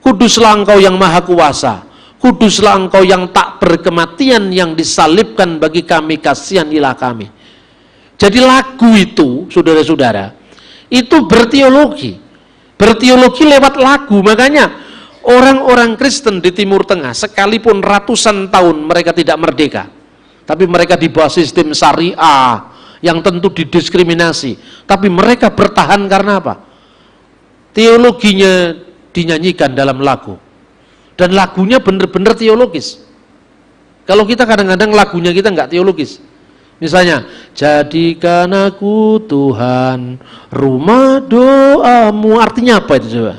Kuduslah engkau yang maha kuasa, kuduslah engkau yang tak berkematian, yang disalibkan bagi kami, kasihanilah kami. Jadi lagu itu, saudara-saudara, itu berteologi lewat lagu. Makanya orang-orang Kristen di Timur Tengah, sekalipun ratusan tahun mereka tidak merdeka, tapi mereka di bawah sistem syariah yang tentu didiskriminasi, tapi mereka bertahan karena apa? Teologinya dinyanyikan dalam lagu, dan lagunya benar-benar teologis. Kalau kita kadang-kadang lagunya kita nggak teologis. Misalnya, jadikan aku Tuhan rumah doamu, artinya apa itu coba?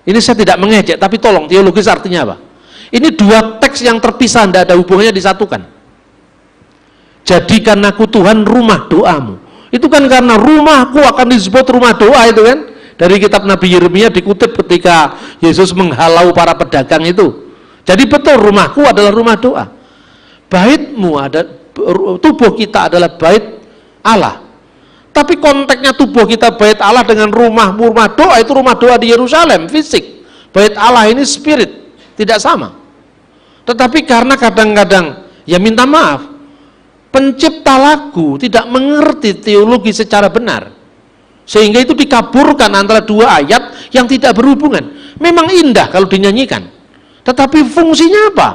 Ini saya tidak mengejek, tapi tolong teologis artinya apa? Ini dua teks yang terpisah, tidak ada hubungannya, disatukan. Jadikan aku Tuhan rumah doamu. Itu kan karena rumahku akan disebut rumah doa, itu kan? Dari kitab Nabi Yeremia dikutip ketika Yesus menghalau para pedagang itu. Jadi betul, rumahku adalah rumah doa. Baitmu tubuh kita adalah bait Allah. Tapi konteksnya tubuh kita bait Allah dengan rumah doa, itu rumah doa di Yerusalem, fisik. Bait Allah ini spirit, tidak sama. Tetapi karena kadang-kadang, ya minta maaf, pencipta lagu tidak mengerti teologi secara benar, sehingga itu dikaburkan antara dua ayat yang tidak berhubungan. Memang indah kalau dinyanyikan, tetapi fungsinya apa?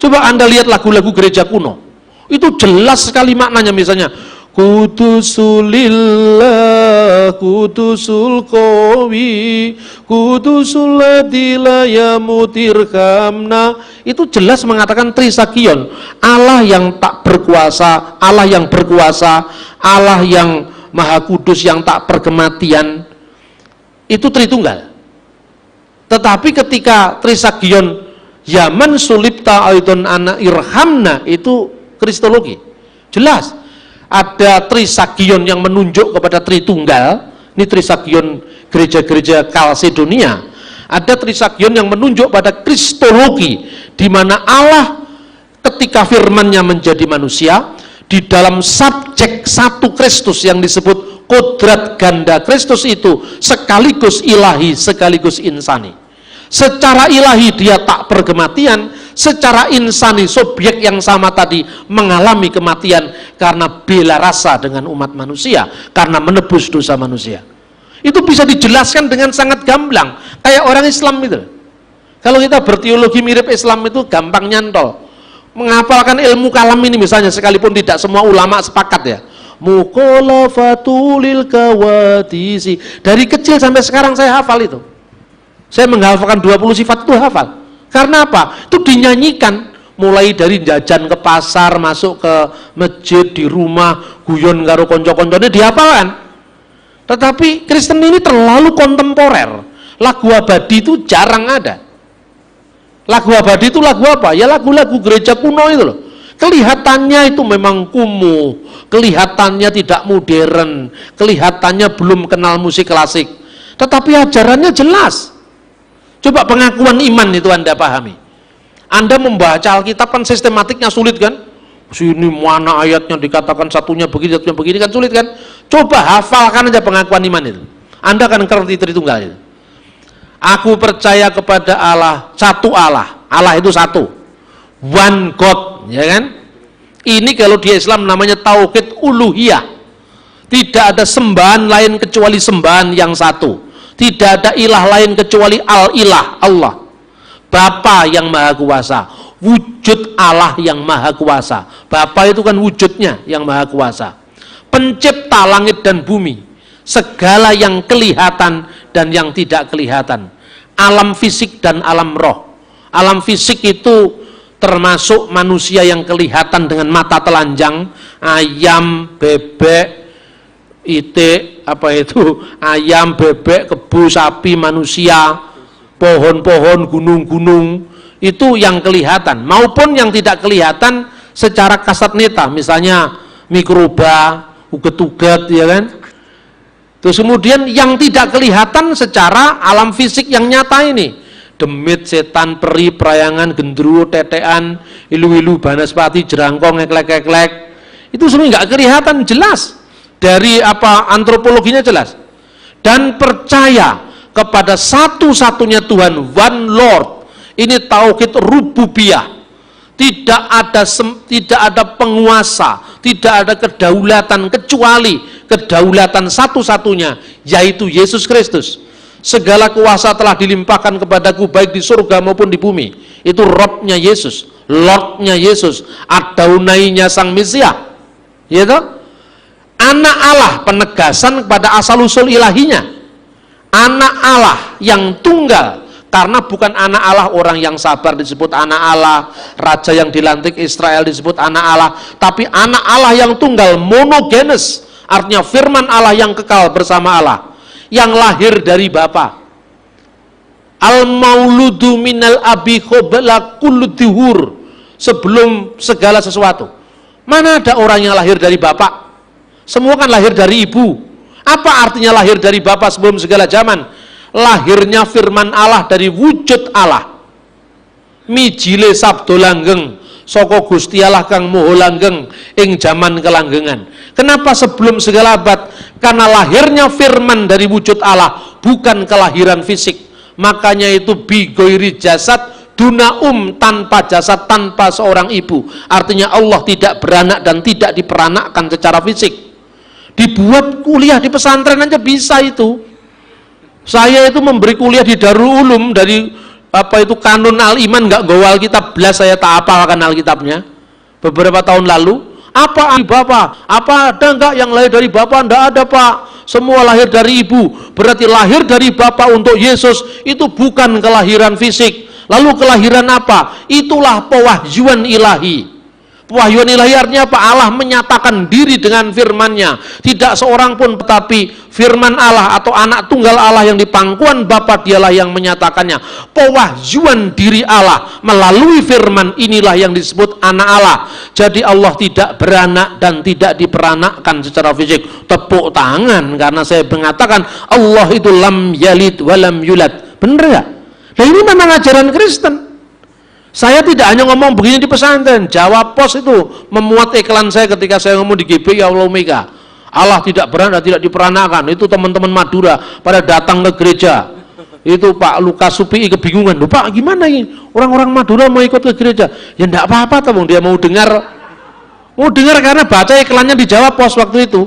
Coba Anda lihat lagu-lagu gereja kuno, itu jelas sekali maknanya. Misalnya kudusulillah, kudusul qawi, kudusul ladila yamutirhamna. Itu jelas mengatakan trisagion, Allah yang tak berkuasa, Allah yang berkuasa, Allah yang maha kudus, yang tak berkematian. Itu Tritunggal. Tetapi ketika trisagion Ya man sulibta aidon ana irhamna, itu kristologi. Jelas. Ada Trisagion yang menunjuk kepada Tritunggal. Ini Trisagion gereja-gereja Kalsedonia. Ada Trisagion yang menunjuk pada kristologi, di mana Allah ketika firman-Nya menjadi manusia, di dalam subjek satu Kristus yang disebut kodrat ganda Kristus itu sekaligus ilahi, sekaligus insani. Secara ilahi dia tak berkematian, secara insani subjek yang sama tadi mengalami kematian karena bela rasa dengan umat manusia, karena menebus dosa manusia. Itu bisa dijelaskan dengan sangat gamblang, kayak orang Islam itu. Kalau kita berteologi mirip Islam itu gampang nyantol. Menghafalkan ilmu kalam ini misalnya, sekalipun tidak semua ulama sepakat ya. Mukhalafatulil kawadisi. Dari kecil sampai sekarang saya hafal itu. Saya menghafalkan 20 sifat itu hafal. Karena apa? Itu dinyanyikan. Mulai dari jajan ke pasar, masuk ke masjid, di rumah, guyon karo konco-koncone dihafalkan. Tetapi Kristen ini terlalu kontemporer. Lagu abadi itu jarang ada. Lagu abadi itu lagu apa? Ya lagu-lagu gereja kuno itu loh. Kelihatannya itu memang kumuh, kelihatannya tidak modern, kelihatannya belum kenal musik klasik. Tetapi ajarannya jelas. Coba pengakuan iman itu Anda pahami. Anda membaca Alkitab kan sistematiknya sulit kan? Sini mana ayatnya dikatakan satunya begini kan sulit kan? Coba hafalkan aja pengakuan iman itu. Anda akan ngerti Tritunggal itu. Aku percaya kepada Allah, satu Allah. Allah itu satu. One God, ya kan? Ini kalau di Islam namanya tauhid uluhiyah. Tidak ada sembahan lain kecuali sembahan yang satu. Tidak ada ilah lain kecuali al-ilah, Allah. Bapa yang maha kuasa, wujud Allah yang maha kuasa. Bapa itu kan wujudnya yang maha kuasa. Pencipta langit dan bumi, segala yang kelihatan dan yang tidak kelihatan, alam fisik dan alam roh. Alam fisik itu termasuk manusia yang kelihatan dengan mata telanjang, ayam, bebek, itik, ayam, bebek, kebu, sapi, manusia, pohon-pohon, gunung-gunung, itu yang kelihatan, maupun yang tidak kelihatan secara kasat mata, misalnya mikroba, uget-uget, ya kan? Terus kemudian yang tidak kelihatan secara alam fisik yang nyata ini, demit, setan, peri, perayangan, gendruwo, tetean, ilu-ilu, banaspati, jerangkong, eklek-eklek, itu semua nggak kelihatan, jelas. Dari antropologinya jelas. Dan percaya kepada satu-satunya Tuhan, one Lord. Ini tauhid rububiyah. Tidak ada penguasa, tidak ada kedaulatan kecuali kedaulatan satu-satunya, yaitu Yesus Kristus. Segala kuasa telah dilimpahkan kepadaku baik di surga maupun di bumi. Itu Robnya Yesus, Lordnya Yesus, Adonainya Sang Mesias. Ya toh? Anak Allah, penegasan kepada asal-usul ilahinya. Anak Allah yang tunggal, karena bukan anak Allah orang yang sabar disebut anak Allah, raja yang dilantik Israel disebut anak Allah, tapi anak Allah yang tunggal, monogenes, artinya firman Allah yang kekal bersama Allah, yang lahir dari Bapa. Al-mauludu minal abi qabla kulli dhuhur, sebelum segala sesuatu. Mana ada orang yang lahir dari Bapa? Semua kan lahir dari ibu. Apa artinya lahir dari Bapa sebelum segala zaman? Lahirnya firman Allah dari wujud Allah. Mijile sabdo langgeng, saka Gusti Allah kang moho langgeng ing jaman kelanggengan. Kenapa sebelum segala abad? Karena lahirnya firman dari wujud Allah, bukan kelahiran fisik. Makanya itu bigoiri jasad, duna tanpa jasad, tanpa seorang ibu. Artinya Allah tidak beranak dan tidak diperanakkan secara fisik. Dibuat kuliah di pesantren aja bisa itu. Saya itu memberi kuliah di Darul Ulum dari Kanun Al-Iman, nggak gawal Alkitab belas, saya tak hafalkan Alkitabnya beberapa tahun lalu. Apa Bapak? Apa ada enggak yang lahir dari Bapak? Enggak ada Pak, semua lahir dari ibu. Berarti lahir dari Bapak untuk Yesus itu bukan kelahiran fisik. Lalu kelahiran apa? Itulah pewahyuan ilahi. Wahyuan ilahi artinya apa? Allah menyatakan diri dengan firman-Nya. Tidak seorang pun, tetapi firman Allah atau anak tunggal Allah yang di pangkuan Bapa, dialah yang menyatakannya. Pewahyuan diri Allah melalui firman inilah yang disebut anak Allah. Jadi Allah tidak beranak dan tidak diperanakkan secara fisik. Tepuk tangan karena saya mengatakan Allah itu lam yalid walam yulad. Bener gak? Nah ini memang ajaran Kristen. Saya tidak hanya ngomong begini di pesantren. Jawab Pos itu memuat iklan saya ketika saya ngomong di GBI Allah Omega. Allah tidak beranak, tidak diperanakan. Itu teman-teman Madura pada datang ke gereja. Itu Pak Lukas Supii kebingungan. Loh Pak, gimana ini? Orang-orang Madura mau ikut ke gereja. Ya enggak apa-apa, tabung dia mau dengar. Mau dengar karena baca iklannya di Jawab Pos waktu itu.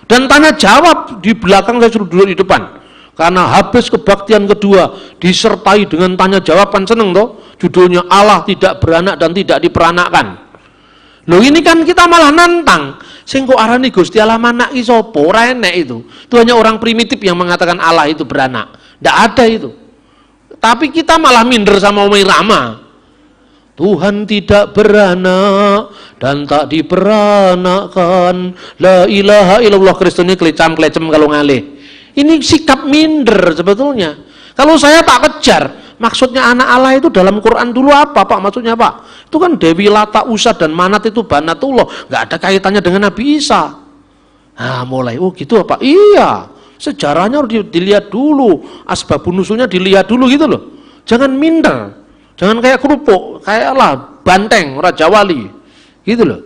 Dan tanya jawab di belakang, saya suruh duduk di depan. Karena habis kebaktian kedua disertai dengan tanya jawaban, seneng toh? Judulnya Allah tidak beranak dan tidak diperanakkan. Loh ini kan kita malah nantang. Sing kok arani Gusti Allah manak ki sapa? Ora enek itu. Itu hanya orang primitif yang mengatakan Allah itu beranak. Ndak ada itu. Tapi kita malah minder sama Umi Rama. Tuhan tidak beranak dan tak diperanakkan. La ilaha illallah. Kristen ini kelecam-kelecem kalau ngalih. Ini sikap minder sebetulnya. Kalau saya tak kejar, maksudnya anak Allah itu dalam Quran dulu apa Pak? Maksudnya Pak? Itu kan Dewi Lata, Usad dan Manat itu banatullah. Nggak ada kaitannya dengan Nabi Isa. Nah mulai, oh gitu apa? Iya, sejarahnya harus dilihat dulu. Asbabun nusulnya dilihat dulu gitu loh. Jangan minder. Jangan kayak kerupuk, kayak lah banteng, Raja Wali. Gitu loh.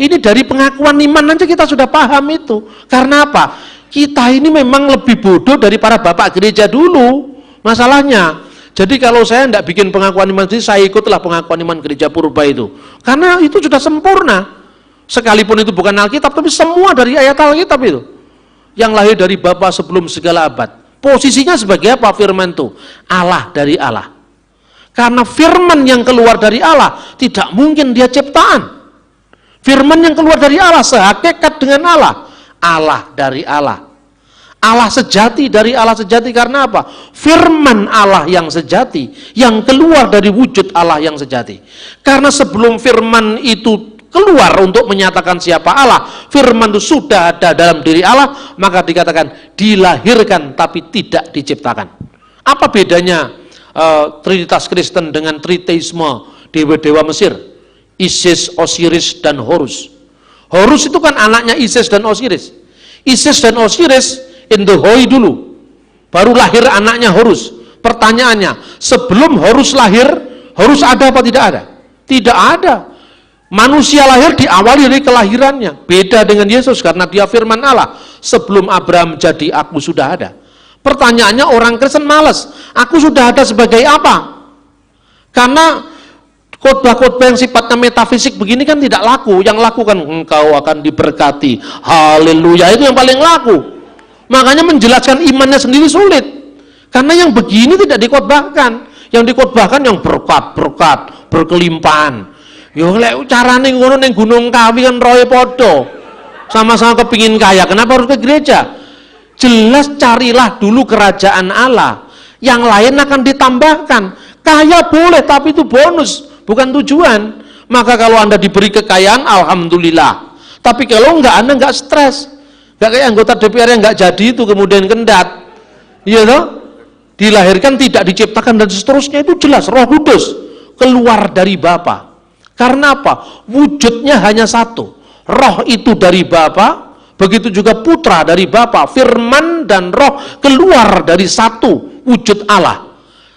Ini dari pengakuan iman aja kita sudah paham itu. Karena apa? Kita ini memang lebih bodoh dari para bapak gereja dulu. Masalahnya, jadi kalau saya tidak bikin pengakuan iman sendiri, saya ikutlah pengakuan iman gereja purba itu. Karena itu sudah sempurna. Sekalipun itu bukan Alkitab, tapi semua dari ayat Alkitab itu. Yang lahir dari Bapa sebelum segala abad. Posisinya sebagai apa firman itu? Allah dari Allah. Karena firman yang keluar dari Allah, tidak mungkin dia ciptaan. Firman yang keluar dari Allah, sehakikat dengan Allah. Allah dari Allah. Allah sejati dari Allah sejati karena apa? Firman Allah yang sejati yang keluar dari wujud Allah yang sejati. Karena sebelum firman itu keluar untuk menyatakan siapa Allah, firman itu sudah ada dalam diri Allah, maka dikatakan dilahirkan tapi tidak diciptakan. Apa bedanya Trinitas Kristen dengan Triteisme dewa-dewa Mesir? Isis, Osiris, dan Horus. Horus itu kan anaknya Isis dan Osiris. Isis dan Osiris Indohoi dulu, baru lahir anaknya Horus. Pertanyaannya, sebelum Horus lahir, Horus ada apa tidak ada? Tidak ada. Manusia lahir diawali dari kelahirannya. Beda dengan Yesus karena dia firman Allah. Sebelum Abraham jadi, aku sudah ada. Pertanyaannya orang Kristen malas. Aku sudah ada sebagai apa? Karena khotbah-khotbah yang sifatnya metafisik begini kan tidak laku. Yang laku kan engkau akan diberkati. Haleluya, itu yang paling laku. Makanya menjelaskan imannya sendiri sulit. Karena yang begini tidak dikhotbahkan. Yang dikhotbahkan yang berkat-berkat, berkelimpahan. Yo lek carane ngono ning Gunung Kawi kan roe podo. Sama-sama kepingin kaya. Kenapa harus ke gereja? Jelas carilah dulu kerajaan Allah. Yang lain akan ditambahkan. Kaya boleh tapi itu bonus, bukan tujuan. Maka kalau Anda diberi kekayaan, alhamdulillah. Tapi kalau enggak, Anda enggak stres. Enggak kayak anggota DPR yang enggak jadi itu kemudian kendat. Iya toh? Dilahirkan tidak diciptakan dan seterusnya, itu jelas Roh Kudus keluar dari Bapa. Karena apa? Wujudnya hanya satu. Roh itu dari Bapa, begitu juga Putra dari Bapa. Firman dan Roh keluar dari satu wujud Allah.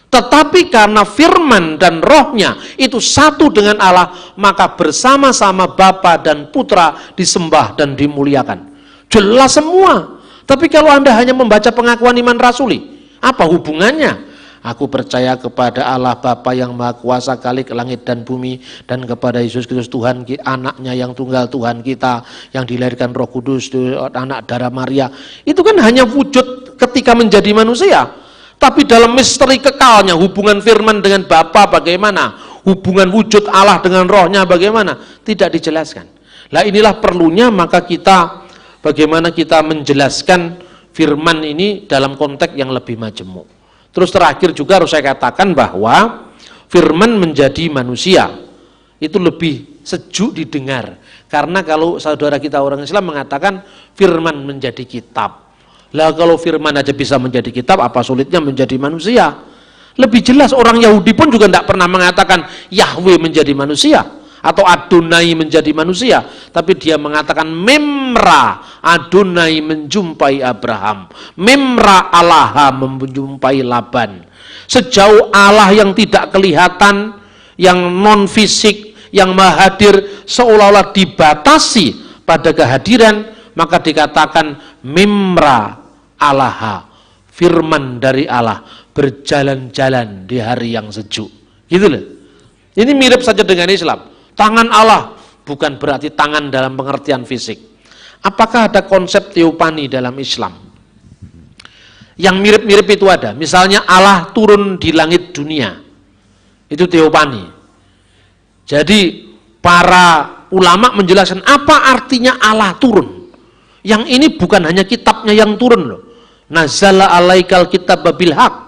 Tetapi karena firman dan rohnya itu satu dengan Allah, maka bersama-sama Bapa dan Putra disembah dan dimuliakan. Jelas semua. Tapi kalau Anda hanya membaca pengakuan iman rasuli, apa hubungannya? Aku percaya kepada Allah Bapa yang Maha Kuasa Khalik langit dan bumi, dan kepada Yesus Kristus Tuhan, anaknya yang tunggal, Tuhan kita, yang dilahirkan Roh Kudus, anak darah Maria. Itu kan hanya wujud ketika menjadi manusia. Tapi dalam misteri kekalnya, hubungan firman dengan Bapa bagaimana? Hubungan wujud Allah dengan rohnya bagaimana? Tidak dijelaskan. Lah inilah perlunya maka kita, bagaimana kita menjelaskan firman ini dalam konteks yang lebih majemuk. Terus terakhir juga harus saya katakan bahwa firman menjadi manusia itu lebih sejuk didengar. Karena kalau saudara kita orang Islam mengatakan firman menjadi kitab. Lah kalau firman aja bisa menjadi kitab, apa sulitnya menjadi manusia? Lebih jelas orang Yahudi pun juga tidak pernah mengatakan Yahweh menjadi manusia atau Adonai menjadi manusia, tapi dia mengatakan Memra Adonai menjumpai Abraham, Memra Allah menjumpai Laban. Sejauh Allah yang tidak kelihatan, yang non fisik, yang maha hadir seolah-olah dibatasi pada kehadiran, maka dikatakan Memra Allah, firman dari Allah berjalan-jalan di hari yang sejuk. Gitu loh. Ini mirip saja dengan Islam. Tangan Allah bukan berarti tangan dalam pengertian fisik. Apakah ada konsep teopani dalam Islam? Yang mirip-mirip itu ada. Misalnya Allah turun di langit dunia. Itu teopani. Jadi para ulama menjelaskan apa artinya Allah turun. Yang ini bukan hanya kitabnya yang turun loh. Nazala alaikal kitab bil haq.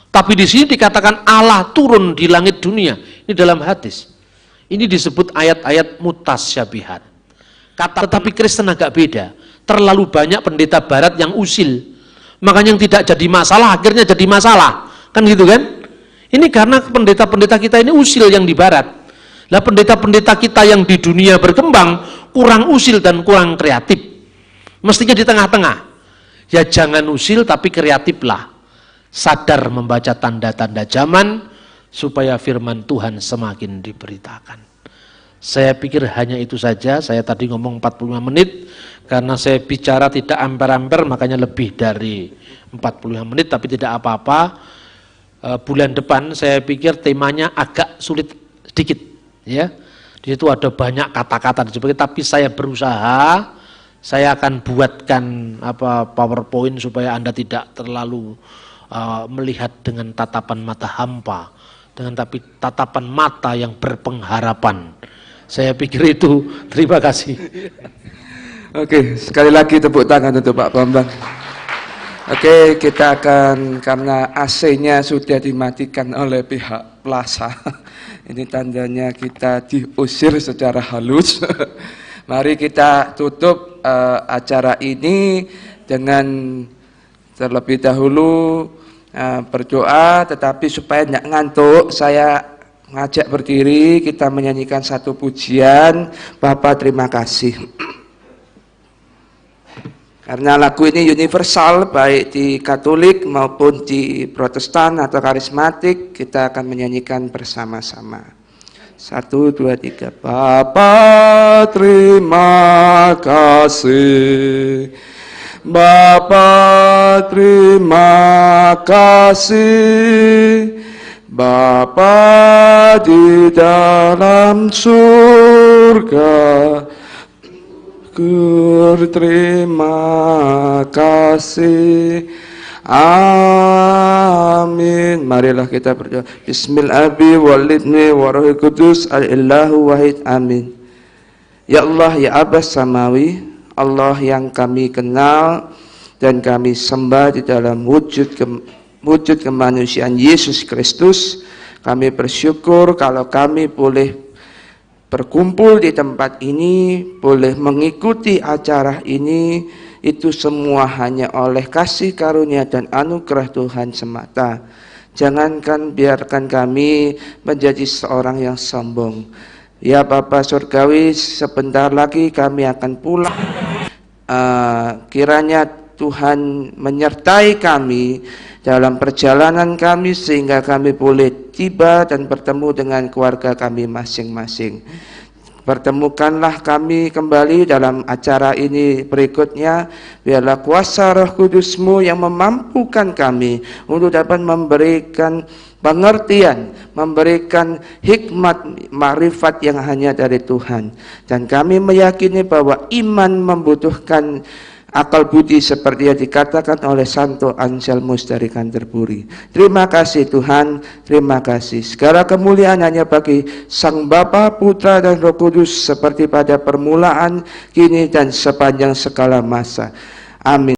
Tapi di sini dikatakan Allah turun di langit dunia. Ini dalam hadis. Ini disebut ayat-ayat mutasyabihat. Tetapi Kristen agak beda. Terlalu banyak pendeta barat yang usil. Makanya yang tidak jadi masalah akhirnya jadi masalah. Kan gitu kan? Ini karena pendeta-pendeta kita ini usil yang di barat. Lah pendeta-pendeta kita yang di dunia berkembang kurang usil dan kurang kreatif. Mestinya di tengah-tengah. Ya jangan usil tapi kreatiflah. Sadar membaca tanda-tanda zaman supaya firman Tuhan semakin diberitakan. Saya pikir hanya itu saja. Saya tadi ngomong 45 menit karena saya bicara tidak amper-amper, makanya lebih dari 45 menit, tapi tidak apa-apa. Bulan depan saya pikir temanya agak sulit sedikit, ya. Di situ ada banyak kata-kata tapi saya berusaha. Saya akan buatkan PowerPoint supaya Anda tidak terlalu melihat dengan tatapan mata hampa, dengan tapi tatapan mata yang berpengharapan. Saya pikir itu. Terima kasih. Oke, sekali lagi tepuk tangan untuk Pak Bambang. Oke, kita akan, karena AC-nya sudah dimatikan oleh pihak Plaza. Ini tandanya kita diusir secara halus. Mari kita tutup acara ini dengan terlebih dahulu berdoa, tetapi supaya tidak ngantuk, saya ngajak berdiri, kita menyanyikan satu pujian. Bapak terima kasih. Karena lagu ini universal, baik di Katolik maupun di Protestan atau karismatik, kita akan menyanyikan bersama-sama. 1, 2, 3. Bapa terima kasih, Bapa terima kasih, Bapa di dalam surga, terima kasih. Amin. Marilah kita berdoa. Bismillahirrahmanirrahim. Walidni warohi kudus al-illahu wahid. Amin. Ya Allah, ya Abah Samawi, Allah yang kami kenal dan kami sembah di dalam wujud kemanusiaan Yesus Kristus, kami bersyukur kalau kami boleh berkumpul di tempat ini, boleh mengikuti acara ini. Itu semua hanya oleh kasih karunia dan anugerah Tuhan semata. Jangankan biarkan kami menjadi seorang yang sombong. Ya Bapa Surgawi, sebentar lagi kami akan pulang. Kiranya Tuhan menyertai kami dalam perjalanan kami sehingga kami boleh tiba dan bertemu dengan keluarga kami masing-masing. Pertemukanlah kami kembali dalam acara ini berikutnya. Biarlah kuasa Roh Kudus-Mu yang memampukan kami untuk dapat memberikan pengertian, memberikan hikmat, makrifat yang hanya dari Tuhan. Dan kami meyakini bahwa iman membutuhkan akal budi seperti yang dikatakan oleh Santo Anselmus dari Canterbury. Terima kasih Tuhan, terima kasih. Segala kemuliaan hanya bagi Sang Bapa, Putra dan Roh Kudus seperti pada permulaan, kini dan sepanjang segala masa. Amin.